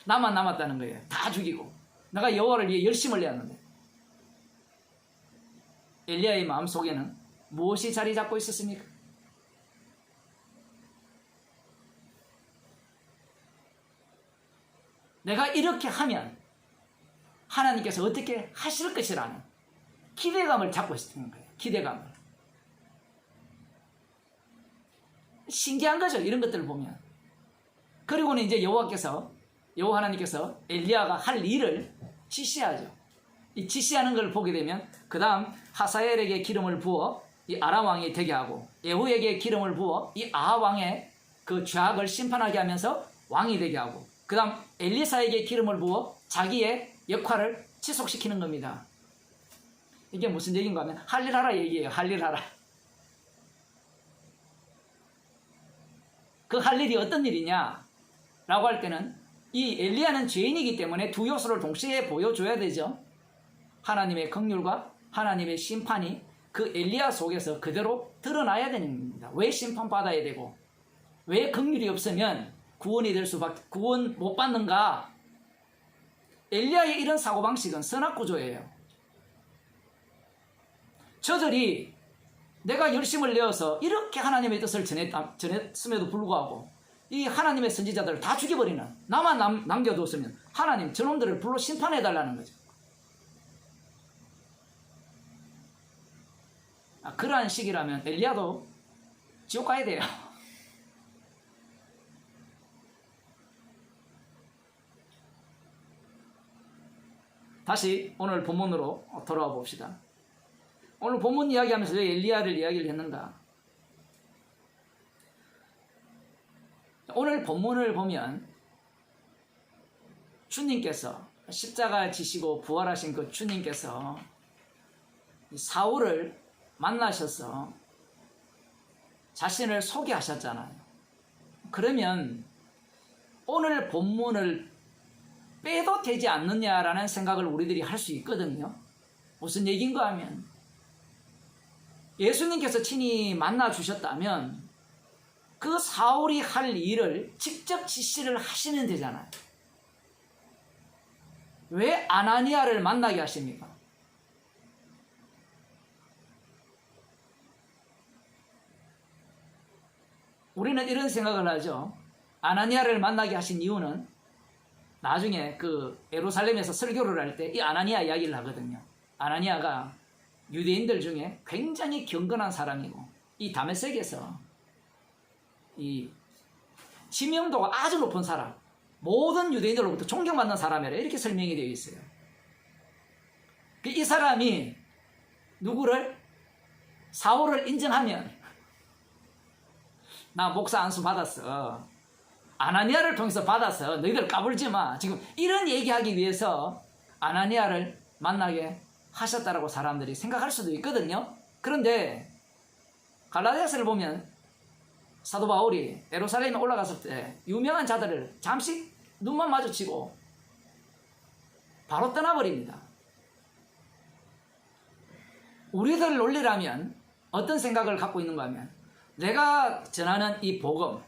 나만 남았다는 거예요. 다 죽이고 내가 여호와를 위해 열심을 내었는데. 엘리야의 마음속에는 무엇이 자리 잡고 있었습니까? 내가 이렇게 하면 하나님께서 어떻게 하실 것이라는 기대감을 잡고 있었던 거예요. 기대감을. 신기한 거죠. 이런 것들을 보면. 그리고는 이제 여호와 하나님께서 엘리야가 할 일을 지시하죠. 이 지시하는 걸 보게 되면 그 다음 하사엘에게 기름을 부어 이 아람 왕이 되게 하고 예후에게 기름을 부어 이 아합 왕의 그 죄악을 심판하게 하면서 왕이 되게 하고 그 다음 엘리사에게 기름을 부어 자기의 역할을 지속시키는 겁니다. 이게 무슨 얘기인가 하면 할 일 하라 얘기예요. 할 일 하라. 그 할 일이 어떤 일이냐 라고 할 때는 이 엘리야는 죄인이기 때문에 두 요소를 동시에 보여줘야 되죠. 하나님의 긍휼과 하나님의 심판이 그 엘리야 속에서 그대로 드러나야 되는 겁니다. 왜 심판받아야 되고 왜 긍휼이 없으면 구원 못 받는가? 엘리야의 이런 사고방식은 선악구조예요. 저들이 내가 열심을 내어서 이렇게 하나님의 뜻을 전했음에도 불구하고 이 하나님의 선지자들을 다 죽여버리는 나만 남겨뒀으면 하나님 저놈들을 불러 심판해달라는 거죠. 그러한 식이라면 엘리야도 지옥 가야 돼요. 다시 오늘 본문으로 돌아와 봅시다. 오늘 본문 이야기하면서 왜 엘리야를 이야기를 했는가? 오늘 본문을 보면 주님께서 십자가 지시고 부활하신 그 주님께서 사울을 만나셔서 자신을 소개하셨잖아요. 그러면 오늘 본문을 빼도 되지 않느냐라는 생각을 우리들이 할 수 있거든요. 무슨 얘기인가 하면 예수님께서 친히 만나 주셨다면 그 사울이 할 일을 직접 지시를 하시면 되잖아요. 왜 아나니아를 만나게 하십니까? 우리는 이런 생각을 하죠. 아나니아를 만나게 하신 이유는 나중에 그 예루살렘에서 설교를 할 때 이 아나니아 이야기를 하거든요. 아나니아가 유대인들 중에 굉장히 경건한 사람이고 이 다메섹에서 이 지명도가 아주 높은 사람, 모든 유대인들로부터 존경받는 사람이라 이렇게 설명이 되어 있어요. 이 사람이 누구를? 사울을 인정하면 나 목사 안수 받았어. 아나니아를 통해서 받아서 너희들 까불지 마. 지금 이런 얘기하기 위해서 아나니아를 만나게 하셨다라고 사람들이 생각할 수도 있거든요. 그런데 갈라디아서를 보면 사도 바울이 예루살렘에 올라갔을 때 유명한 자들을 잠시 눈만 마주치고 바로 떠나버립니다. 우리들 논리라면 어떤 생각을 갖고 있는가 하면 내가 전하는 이 복음,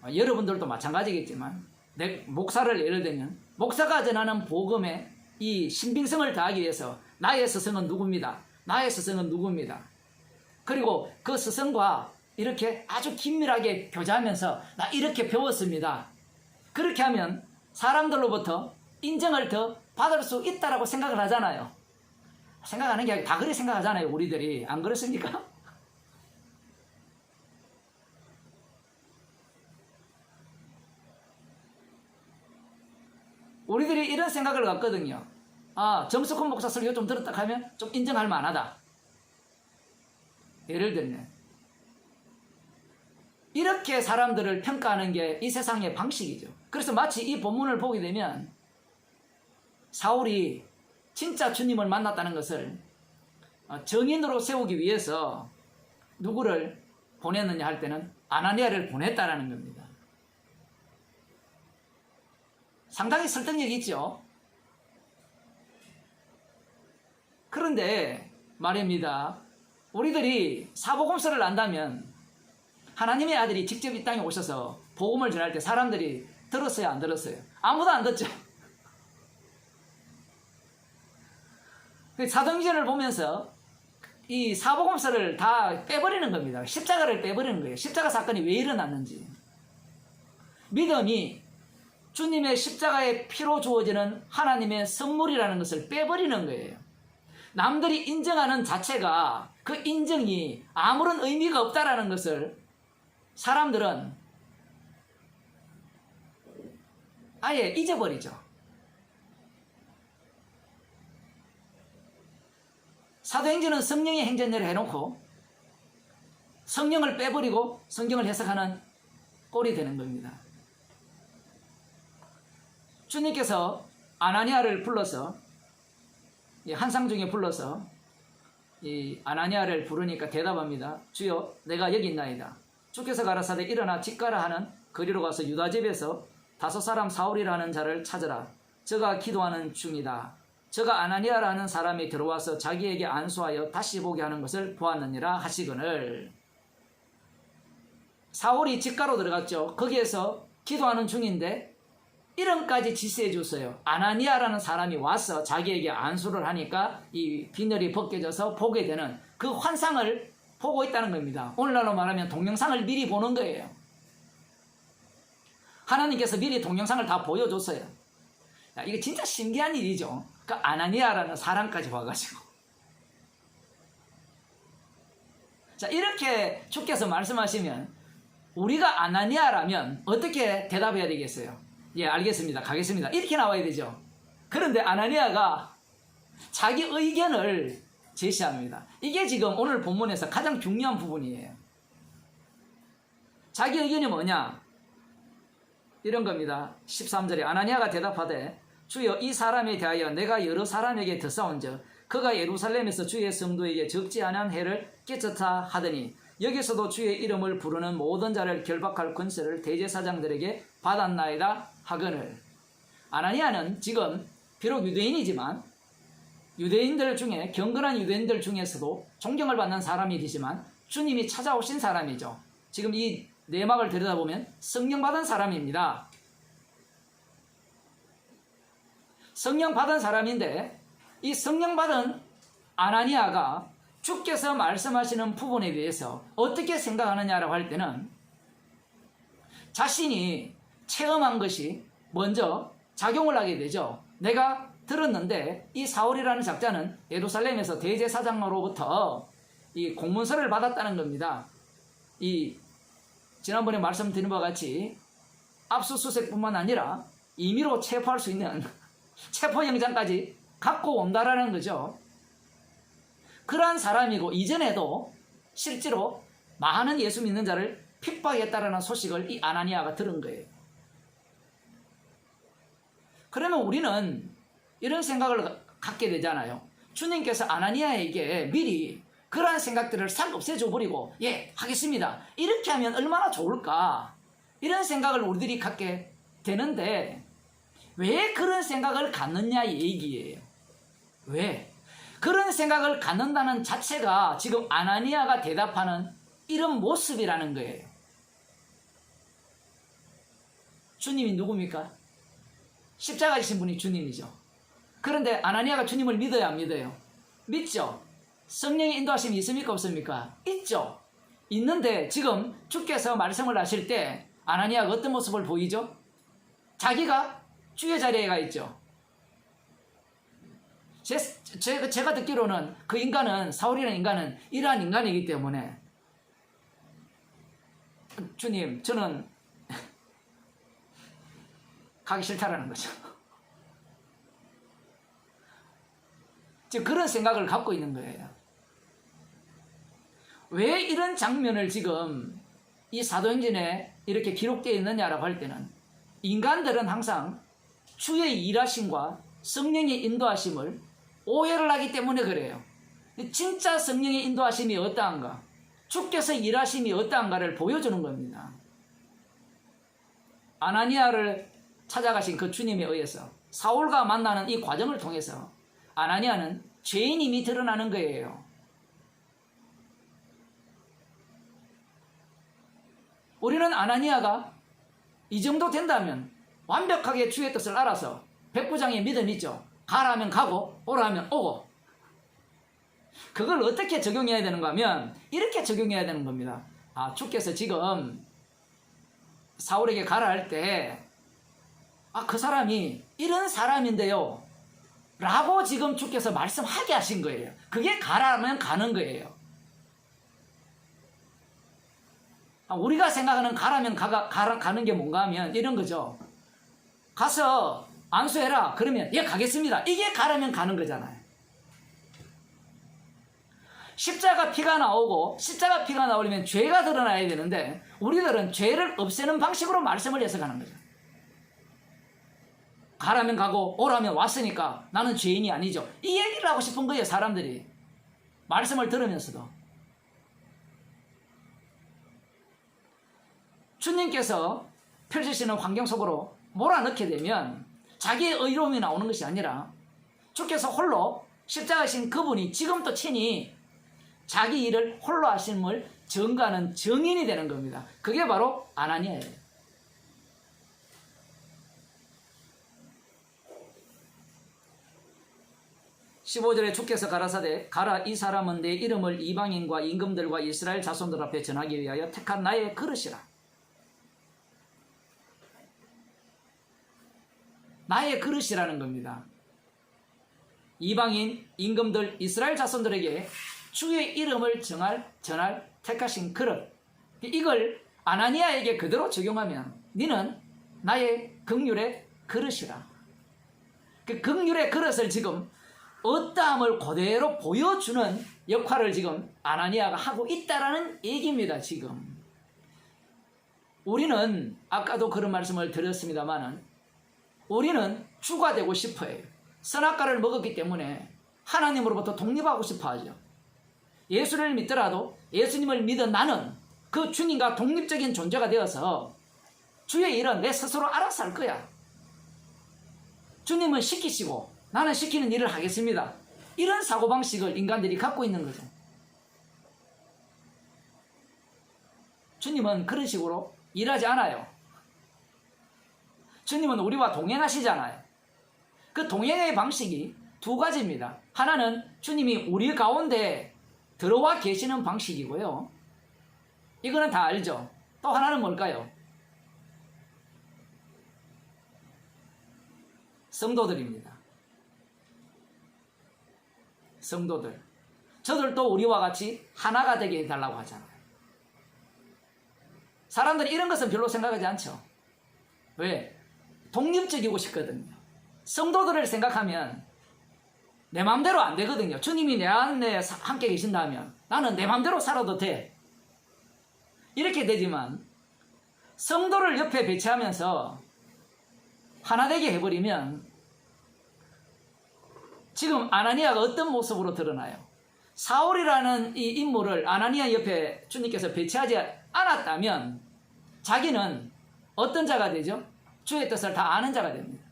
여러분들도 마찬가지겠지만 내 목사를 예를 들면 목사가 전하는 복음에 이 신빙성을 더하기 위해서 나의 스승은 누굽니다. 나의 스승은 누굽니다. 그리고 그 스승과 이렇게 아주 긴밀하게 교제하면서 나 이렇게 배웠습니다. 그렇게 하면 사람들로부터 인정을 더 받을 수 있다라고 생각을 하잖아요. 생각하는 게 아니라 다 그렇게 생각하잖아요. 우리들이. 안 그렇습니까? 우리들이 이런 생각을 갖거든요. 아, 정석훈 목사 설교 좀 들었다 하면 좀 인정할 만하다. 예를 들면 이렇게 사람들을 평가하는 게 이 세상의 방식이죠. 그래서 마치 이 본문을 보게 되면 사울이 진짜 주님을 만났다는 것을 정인으로 세우기 위해서 누구를 보냈느냐 할 때는 아나니아를 보냈다라는 겁니다. 상당히 설득력이 있죠. 그런데 말입니다. 우리들이 사복음서를 안다면 하나님의 아들이 직접 이 땅에 오셔서 복음을 전할 때 사람들이 들었어요, 안 들었어요? 아무도 안 듣죠. 사도행전을 보면서 이 사복음서를 다 빼버리는 겁니다. 십자가를 빼버리는 거예요. 십자가 사건이 왜 일어났는지. 믿음이 주님의 십자가의 피로 주어지는 하나님의 선물이라는 것을 빼버리는 거예요. 남들이 인정하는 자체가 그 인정이 아무런 의미가 없다라는 것을 사람들은 아예 잊어버리죠. 사도행전은 성령의 행전을 해놓고 성령을 빼버리고 성경을 해석하는 꼴이 되는 겁니다. 주님께서 아나니아를 불러서 한상 중에 불러서 이 아나니아를 부르니까 대답합니다. 주여, 내가 여기 있나이다. 주께서 가라사대 일어나 집 가라 하는 거리로 가서 유다 집에서 5 사울이라는 자를 찾으라. 저가 기도하는 중이다. 저가 아나니아라는 사람이 들어와서 자기에게 안수하여 다시 보게 하는 것을 보았느니라 하시거늘. 사울이 집가로 들어갔죠. 거기에서 기도하는 중인데 이름까지 지시해 줬어요. 아나니아라는 사람이 와서 자기에게 안수를 하니까 이 비늘이 벗겨져서 보게 되는 그 환상을 보고 있다는 겁니다. 오늘날로 말하면 동영상을 미리 보는 거예요. 하나님께서 미리 동영상을 다 보여줬어요. 야, 이게 진짜 신기한 일이죠. 그 아나니아라는 사람까지 와가지고. 자, 이렇게 주께서 말씀하시면 우리가 아나니아라면 어떻게 대답해야 되겠어요? 예, 알겠습니다. 가겠습니다. 이렇게 나와야 되죠. 그런데 아나니아가 자기 의견을 제시합니다. 이게 지금 오늘 본문에서 가장 중요한 부분이에요. 자기 의견이 뭐냐? 이런 겁니다. 13절에 아나니아가 대답하되 주여, 이 사람에 대하여 내가 여러 사람에게 듣사온즉 그가 예루살렘에서 주의 성도에게 적지 않은 해를 끼쳤다 하더니 여기서도 주의 이름을 부르는 모든 자를 결박할 권세를 대제사장들에게 받았나이다 하거늘. 아나니아는 지금 비록 유대인이지만 유대인들 중에 경건한 유대인들 중에서도 존경을 받는 사람이지만 주님이 찾아오신 사람이죠. 지금 이 내막을 들여다보면 성령 받은 사람입니다. 성령 받은 사람인데 이 성령 받은 아나니아가 주께서 말씀하시는 부분에 대해서 어떻게 생각하느냐라고 할 때는 자신이 체험한 것이 먼저 작용을 하게 되죠. 내가 들었는데 이 사울이라는 작자는 예루살렘에서 대제사장으로부터 이 공문서를 받았다는 겁니다. 이 지난번에 말씀드린 바와 같이 압수수색뿐만 아니라 임의로 체포할 수 있는 체포영장까지 갖고 온다라는 거죠. 그러한 사람이고 이전에도 실제로 많은 예수 믿는 자를 핍박했다라는 소식을 이 아나니아가 들은 거예요. 그러면 우리는 이런 생각을 갖게 되잖아요. 주님께서 아나니아에게 미리 그러한 생각들을 싹 없애줘버리고 예, 하겠습니다. 이렇게 하면 얼마나 좋을까? 이런 생각을 우리들이 갖게 되는데 왜 그런 생각을 갖느냐 이 얘기예요. 왜? 그런 생각을 갖는다는 자체가 지금 아나니아가 대답하는 이런 모습이라는 거예요. 주님이 누굽니까? 십자가 지신 분이 주님이죠. 그런데 아나니아가 주님을 믿어야 안 믿어요? 믿죠. 성령의 인도하심이 있습니까 없습니까? 있죠. 있는데 지금 주께서 말씀을 하실 때 아나니아가 어떤 모습을 보이죠? 자기가 주의 자리에 가 있죠. 제가 듣기로는 그 인간은, 사울이라는 인간은 이러한 인간이기 때문에 주님, 저는 가기 싫다라는 거죠. 지금 그런 생각을 갖고 있는 거예요. 왜 이런 장면을 지금 이 사도행전에 이렇게 기록되어 있느냐라고 할 때는 인간들은 항상 주의 일하심과 성령의 인도하심을 오해를 하기 때문에 그래요. 진짜 성령의 인도하심이 어떠한가, 주께서 일하심이 어떠한가를 보여주는 겁니다. 아나니아를 찾아가신 그 주님에 의해서 사울과 만나는 이 과정을 통해서 아나니아는 죄인임이 드러나는 거예요. 우리는 아나니아가 이 정도 된다면 완벽하게 주의 뜻을 알아서 백부장의 믿음 있죠. 가라면 가고 오라면 오고. 그걸 어떻게 적용해야 되는가 하면 이렇게 적용해야 되는 겁니다. 아, 주께서 지금 사울에게 가라 할 때 그 사람이 이런 사람인데요 라고 지금 주께서 말씀하게 하신 거예요. 그게 가라면 가는 거예요. 우리가 생각하는 가라면 가는 게 뭔가 하면 이런 거죠. 가서 안수해라 그러면 예 가겠습니다, 이게 가라면 가는 거잖아요. 십자가 피가 나오고 십자가 피가 나오려면 죄가 드러나야 되는데 우리들은 죄를 없애는 방식으로 말씀을 해석하는 거죠. 가라면 가고 오라면 왔으니까 나는 죄인이 아니죠, 이 얘기를 하고 싶은 거예요. 사람들이 말씀을 들으면서도. 주님께서 펼치시는 환경 속으로 몰아넣게 되면 자기의 의로움이 나오는 것이 아니라 주께서 홀로 십자가신 그분이 지금도 친히 자기 일을 홀로 하심을 증거하는 증인이 되는 겁니다. 그게 바로 아나니아예요. (15절에) 주께서 가라사대 가라, 이 사람은 내 이름을 이방인과 임금들과 이스라엘 자손들 앞에 전하기 위하여 택한 나의 그릇이라. 나의 그릇이라는 겁니다. 이방인, 임금들, 이스라엘 자손들에게 주의 이름을 전할 택하신 그릇. 이걸 아나니아에게 그대로 적용하면 너는 나의 긍휼의 그릇이라. 그 긍휼의 그릇을 지금 어떠함을 그대로 보여주는 역할을 지금 아나니아가 하고 있다라는 얘기입니다. 지금 우리는 아까도 그런 말씀을 드렸습니다만은 우리는 주가 되고 싶어해요. 선악과를 먹었기 때문에 하나님으로부터 독립하고 싶어 하죠. 예수를 믿더라도 예수님을 믿은 나는 그 주님과 독립적인 존재가 되어서 주의 일은 내 스스로 알아서 할 거야. 주님은 시키시고 나는 시키는 일을 하겠습니다. 이런 사고방식을 인간들이 갖고 있는 거죠. 주님은 그런 식으로 일하지 않아요. 주님은 우리와 동행하시잖아요. 그 동행의 방식이 두 가지입니다. 하나는 주님이 우리 가운데 들어와 계시는 방식이고요. 이거는 다 알죠. 또 하나는 뭘까요? 성도들입니다. 성도들. 저들도 우리와 같이 하나가 되게 해달라고 하잖아요. 사람들이 이런 것은 별로 생각하지 않죠. 왜? 독립적이고 싶거든요. 성도들을 생각하면 내 마음대로 안 되거든요. 주님이 내 안에 함께 계신다면 나는 내 마음대로 살아도 돼. 이렇게 되지만 성도를 옆에 배치하면서 하나 되게 해버리면 지금 아나니아가 어떤 모습으로 드러나요? 사울이라는 이 인물을 아나니아 옆에 주님께서 배치하지 않았다면 자기는 어떤 자가 되죠? 주의 뜻을 다 아는 자가 됩니다.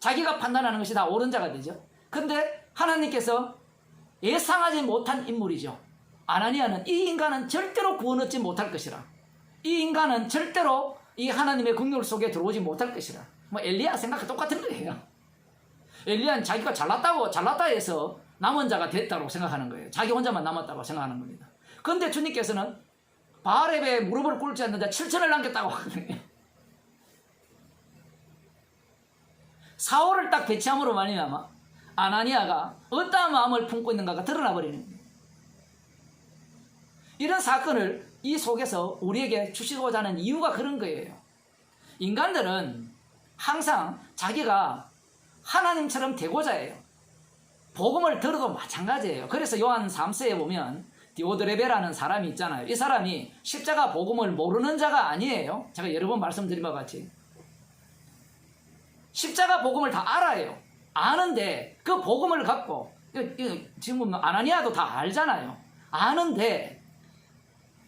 자기가 판단하는 것이 다 옳은 자가 되죠. 근데 하나님께서 예상하지 못한 인물이죠. 아나니아는 이 인간은 절대로 구원 얻지 못할 것이라. 이 인간은 절대로 이 하나님의 긍휼 속에 들어오지 못할 것이라. 뭐 엘리야 생각과 똑같은 거예요. 엘리야는 자기가 잘났다 해서 남은 자가 됐다고 생각하는 거예요. 자기 혼자만 남았다고 생각하는 겁니다. 그런데 주님께서는 바알에 무릎을 꿇지 않는데 7천을 남겼다고 하거든요. 사울을 딱 배치함으로 말미암아 아나니아가 어떠한 마음을 품고 있는가가 드러나 버리는 거예요. 이런 사건을 이 속에서 우리에게 주시고자 하는 이유가 그런 거예요. 인간들은 항상 자기가 하나님처럼 되고자 해요. 복음을 들어도 마찬가지예요. 그래서 요한 3세에 보면 디오드레베라는 사람이 있잖아요. 이 사람이 십자가 복음을 모르는 자가 아니에요. 제가 여러 번 말씀드린 것 같이 십자가 복음을 다 알아요. 아는데 그 복음을 갖고 지금 아나니아도 다 알잖아요. 아는데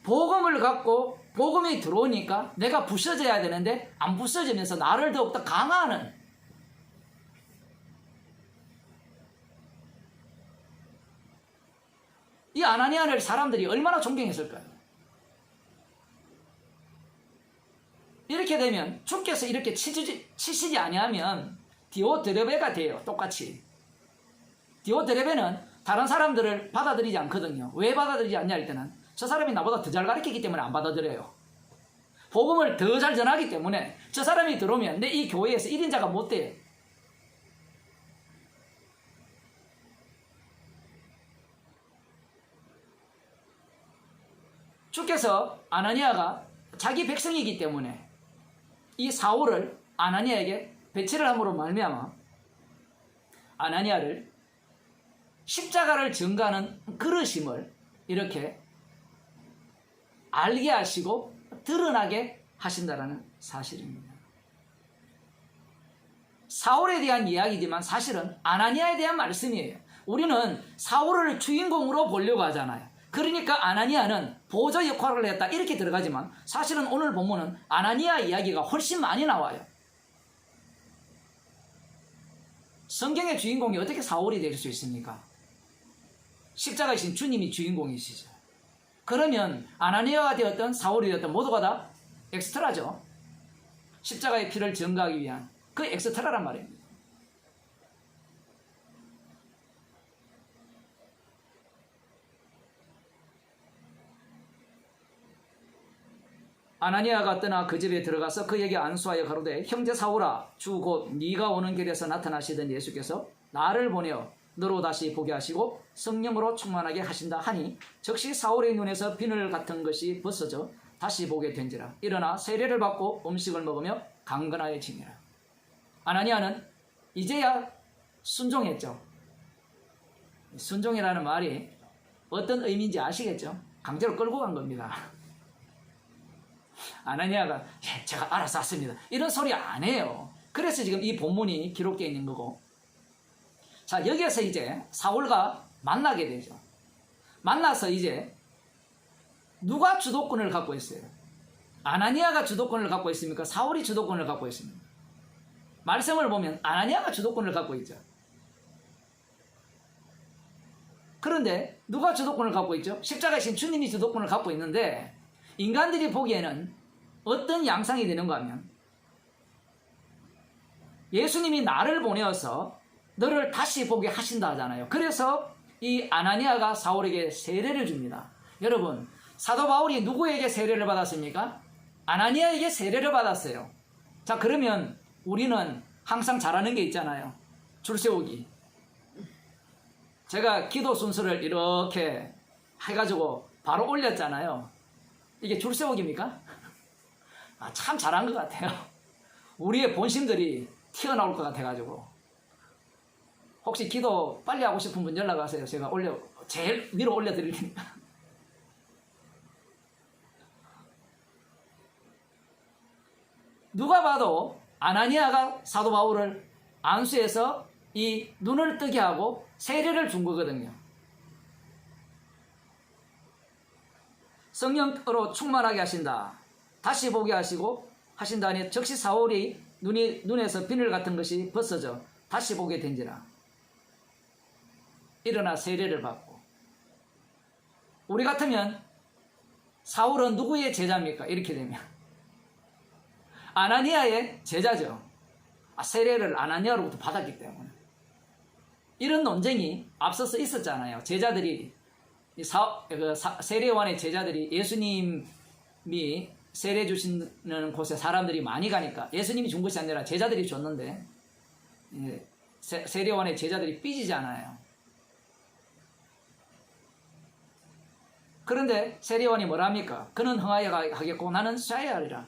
복음을 갖고 복음이 들어오니까 내가 부서져야 되는데 안 부서지면서 나를 더욱더 강화하는, 이 아나니아를 사람들이 얼마나 존경했을까요? 이렇게 되면 주께서 이렇게 치시지 아니하면 디오드레베가 돼요. 똑같이. 디오드레베는 다른 사람들을 받아들이지 않거든요. 왜 받아들이지 않냐 할 때는 저 사람이 나보다 더 잘 가르치기 때문에 안 받아들여요. 복음을 더 잘 전하기 때문에 저 사람이 들어오면 내 이 교회에서 1인자가 못 돼요. 주께서 아나니아가 자기 백성이기 때문에 이 사울을 아나니아에게 배치를 함으로 말미암아 아나니아를 십자가를 전가하는 그릇임을 이렇게 알게 하시고 드러나게 하신다라는 사실입니다. 사울에 대한 이야기지만 사실은 아나니아에 대한 말씀이에요. 우리는 사울을 주인공으로 보려고 하잖아요. 그러니까 아나니아는 보조 역할을 했다 이렇게 들어가지만 사실은 오늘 본문은 아나니아 이야기가 훨씬 많이 나와요. 성경의 주인공이 어떻게 사울이 될 수 있습니까? 십자가이신 주님이 주인공이시죠. 그러면 아나니아가 되었던 사울이 되었던 모두가 다 엑스트라죠. 십자가의 피를 증거하기 위한 그 엑스트라란 말입니다. 아나니아가 떠나 그 집에 들어가서 그에게 안수하여 가로되 형제 사울아 주 곧 네가 오는 길에서 나타나시던 예수께서 나를 보내어 너로 다시 보게 하시고 성령으로 충만하게 하신다 하니 즉시 사울의 눈에서 비늘 같은 것이 벗어져 다시 보게 된지라. 일어나 세례를 받고 음식을 먹으며 강건하여지니라. 아나니아는 이제야 순종했죠. 순종이라는 말이 어떤 의미인지 아시겠죠? 강제로 끌고 간 겁니다. 아나니아가 제가 알아서 왔습니다 이런 소리 안 해요. 그래서 지금 이 본문이 기록되어 있는 거고, 자 여기에서 이제 사울과 만나게 되죠. 만나서 이제 누가 주도권을 갖고 있어요? 아나니아가 주도권을 갖고 있습니까? 사울이 주도권을 갖고 있습니까? 말씀을 보면 아나니아가 주도권을 갖고 있죠. 그런데 누가 주도권을 갖고 있죠? 십자가이신 주님이 주도권을 갖고 있는데 인간들이 보기에는 어떤 양상이 되는가 하면 예수님이 나를 보내어서 너를 다시 보게 하신다 하잖아요. 그래서 이 아나니아가 사울에게 세례를 줍니다. 여러분, 사도 바울이 누구에게 세례를 받았습니까? 아나니아에게 세례를 받았어요. 자, 그러면 우리는 항상 잘하는 게 있잖아요. 줄 세우기. 제가 기도 순서를 이렇게 해가지고 바로 올렸잖아요. 이게 줄 세우기입니까? 참 잘한 것 같아요. 우리의 본심들이 튀어나올 것 같아가지고. 혹시 기도 빨리 하고 싶은 분 연락하세요. 제가 제일 위로 올려드릴 테니까. 누가 봐도 아나니아가 사도 바울을 안수해서 이 눈을 뜨게 하고 세례를 준 거거든요. 성령으로 충만하게 하신다. 다시 보게 하시고 하신다니 즉시 사울이 눈에서 비늘 같은 것이 벗어져 다시 보게 된지라. 일어나 세례를 받고. 우리 같으면 사울은 누구의 제자입니까? 이렇게 되면 아나니아의 제자죠. 세례를 아나니아로부터 받았기 때문에. 이런 논쟁이 앞서서 있었잖아요. 제자들이 세례 요한의 제자들이 예수님이 세례 주시는 곳에 사람들이 많이 가니까 예수님이 준 것이 아니라 제자들이 줬는데 세례 요한의 제자들이 삐지지 않아요. 그런데 세례 요한이 뭐라 합니까? 그는 흥하여 하겠고 나는 쇠하여 하리라.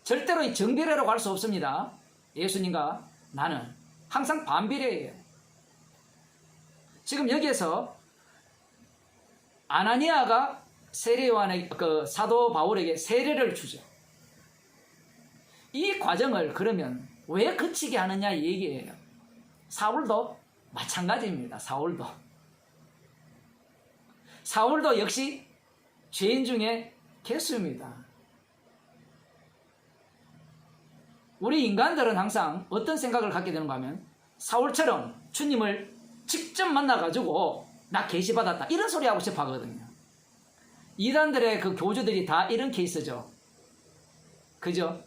절대로 이 정비례로 갈 수 없습니다. 예수님과 나는 항상 반비례예요. 지금 여기에서 아나니아가 세례 요한의 사도 바울에게 세례를 주죠. 이 과정을 그러면 왜 거치게 하느냐 이 얘기예요. 사울도 마찬가지입니다. 사울도 역시 죄인 중에 개수입니다. 우리 인간들은 항상 어떤 생각을 갖게 되는가 하면 사울처럼 주님을 직접 만나가지고 나 계시받았다 이런 소리 하고 싶어 하거든요. 이단들의 그 교주들이 다 이런 케이스죠. 그죠?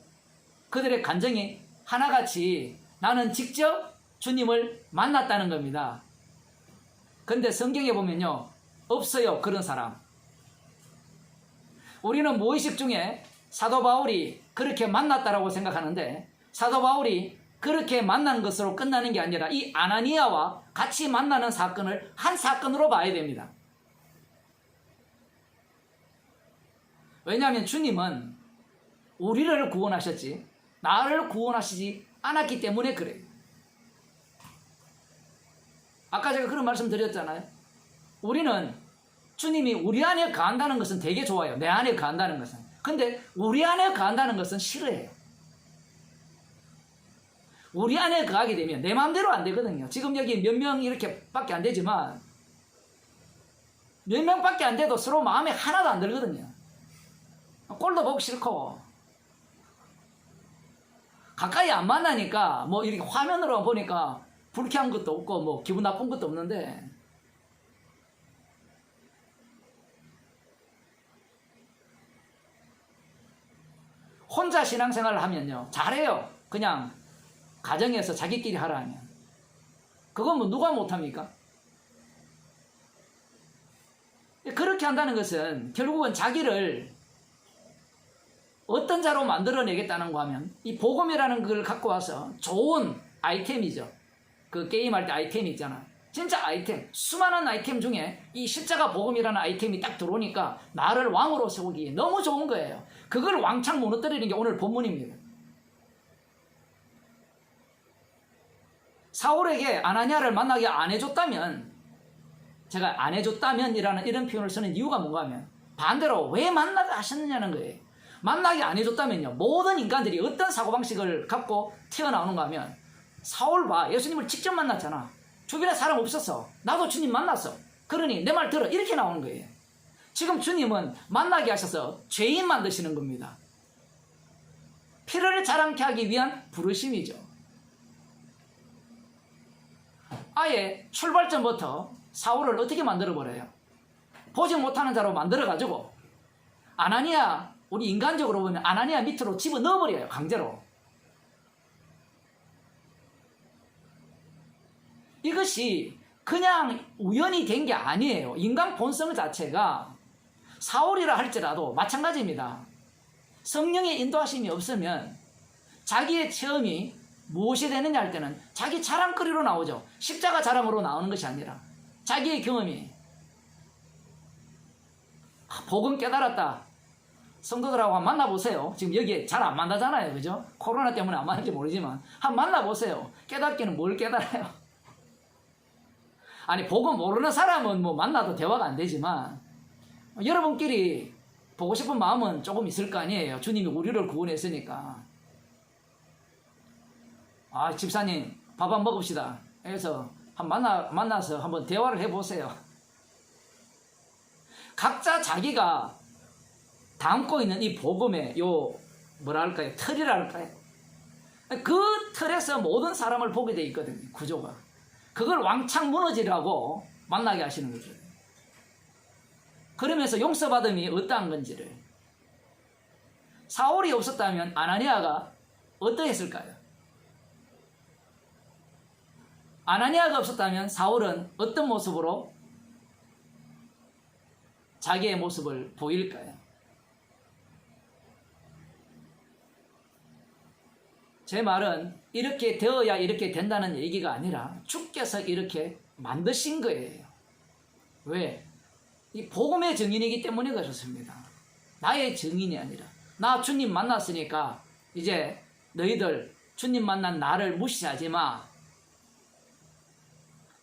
그들의 간증이 하나같이 나는 직접 주님을 만났다는 겁니다. 근데 성경에 보면요 없어요 그런 사람. 우리는 무의식 중에 사도 바울이 그렇게 만났다라고 생각하는데 사도 바울이 그렇게 만난 것으로 끝나는 게 아니라 이 아나니아와 같이 만나는 사건을 한 사건으로 봐야 됩니다. 왜냐하면 주님은 우리를 구원하셨지 나를 구원하시지 않았기 때문에 그래요. 아까 제가 그런 말씀 드렸잖아요. 우리는 주님이 우리 안에 거한다는 것은 되게 좋아요. 내 안에 거한다는 것은. 근데 우리 안에 거한다는 것은 싫어해요. 우리 안에 거하게 되면 내 마음대로 안 되거든요. 지금 여기 몇 명 이렇게 밖에 안 되지만 몇 명밖에 안 돼도 서로 마음에 하나도 안 들거든요. 꼴도 보기 싫고 가까이 안 만나니까 뭐 이렇게 화면으로 보니까 불쾌한 것도 없고 뭐 기분 나쁜 것도 없는데 혼자 신앙생활을 하면요 잘해요. 그냥 가정에서 자기끼리 하라 하면 그건 뭐 누가 못합니까? 그렇게 한다는 것은 결국은 자기를 어떤 자로 만들어내겠다는 거 하면 이 복음이라는 걸 갖고 와서 좋은 아이템이죠. 그 게임할 때 아이템이 있잖아. 진짜 아이템, 수많은 아이템 중에 이 십자가 복음이라는 아이템이 딱 들어오니까 나를 왕으로 세우기에 너무 좋은 거예요. 그걸 왕창 무너뜨리는 게 오늘 본문입니다. 사울에게 아나니아를 만나게 안 해줬다면, 제가 안 해줬다면이라는 이런 표현을 쓰는 이유가 뭔가 하면 반대로 왜 만나게 하셨느냐는 거예요. 만나게 안 해줬다면요 모든 인간들이 어떤 사고방식을 갖고 태어나오는가 하면 사울 봐 예수님을 직접 만났잖아. 주변에 사람 없었어. 나도 주님 만났어. 그러니 내 말 들어 이렇게 나오는 거예요. 지금 주님은 만나게 하셔서 죄인 만드시는 겁니다. 피를 자랑케 하기 위한 부르심이죠. 아예 출발점부터 사울을 어떻게 만들어버려요? 보지 못하는 자로 만들어가지고 아나니아, 우리 인간적으로 보면 아나니아 밑으로 집어넣어버려요. 강제로. 이것이 그냥 우연히 된 게 아니에요. 인간 본성 자체가 사울이라 할지라도 마찬가지입니다. 성령의 인도하심이 없으면 자기의 체험이 무엇이 되느냐 할 때는 자기 자랑거리로 나오죠. 십자가 자랑으로 나오는 것이 아니라 자기의 경험이 복음 깨달았다. 성도들하고 한번 만나보세요. 지금 여기에 잘 안 만나잖아요. 그죠? 코로나 때문에 안 만날지 모르지만 한번 만나보세요. 깨닫기는 뭘 깨달아요? 아니 복음 모르는 사람은 뭐 만나도 대화가 안 되지만 여러분끼리 보고 싶은 마음은 조금 있을 거 아니에요. 주님이 우리를 구원했으니까. 아 집사님 밥 한번 먹읍시다. 그래서 만나서 한번 대화를 해보세요. 각자 자기가 담고 있는 이 복음의 요 뭐랄까요 틀이랄까요. 그 틀에서 모든 사람을 보게 돼 있거든요. 구조가. 그걸 왕창 무너지라고 만나게 하시는 거죠. 그러면서 용서받음이 어떠한 건지를. 사울이 없었다면 아나니아가 어떠했을까요? 아나니아가 없었다면 사울은 어떤 모습으로 자기의 모습을 보일까요? 제 말은 이렇게 되어야 이렇게 된다는 얘기가 아니라 주께서 이렇게 만드신 거예요. 왜? 이 복음의 증인이기 때문에 그렇습니다. 나의 증인이 아니라 나 주님 만났으니까 이제 너희들 주님 만난 나를 무시하지 마.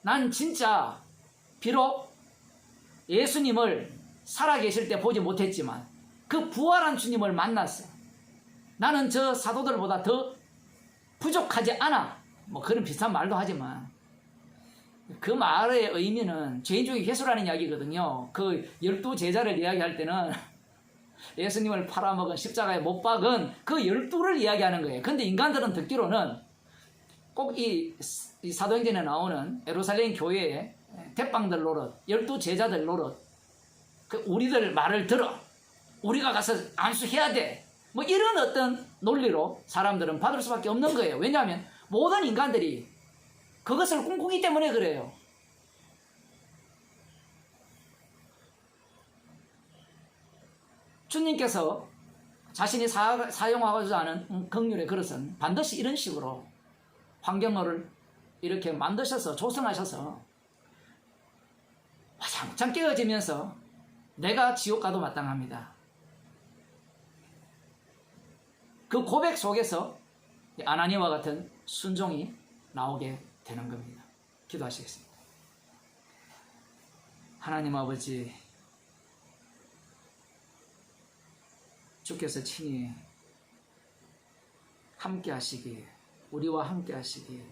난 진짜 비록 예수님을 살아계실 때 보지 못했지만 그 부활한 주님을 만났어. 나는 저 사도들보다 더 부족하지 않아. 뭐 그런 비슷한 말도 하지만 그 말의 의미는 죄인 중에 괴수라는 이야기거든요. 그 12제자를 이야기할 때는 예수님을 팔아먹은 십자가에 못 박은 그 12를 이야기하는 거예요. 근데 인간들은 듣기로는 꼭 이 사도행전에 나오는 예루살렘 교회의 대빵들 노릇, 12제자들 노릇, 그 우리들 말을 들어, 우리가 가서 안수해야 돼, 뭐 이런 어떤 논리로 사람들은 받을 수밖에 없는 거예요. 왜냐하면 모든 인간들이 그것을 꿈꾸기 때문에 그래요. 주님께서 자신이 사용하고자 하는 긍휼의 그릇은 반드시 이런 식으로 환경을 이렇게 만드셔서 조성하셔서 와장창 깨어지면서 내가 지옥 가도 마땅합니다. 그 고백 속에서 아나니와 같은 순종이 나오게 되는 겁니다. 기도하시겠습니다. 하나님 아버지, 주께서 친히 함께 하시기에, 우리와 함께 하시기에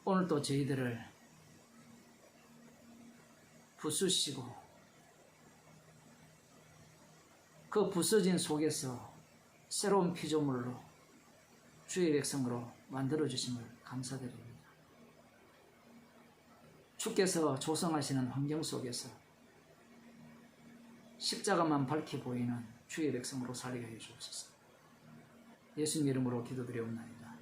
오늘도 저희들을 부수시고 그 부서진 속에서 새로운 피조물로 주의 백성으로 만들어주심을 감사드립니다. 주께서 조성하시는 환경 속에서 십자가만 밝히 보이는 주의 백성으로 살게 해 주옵소서. 예수님 이름으로 기도드리옵나이다.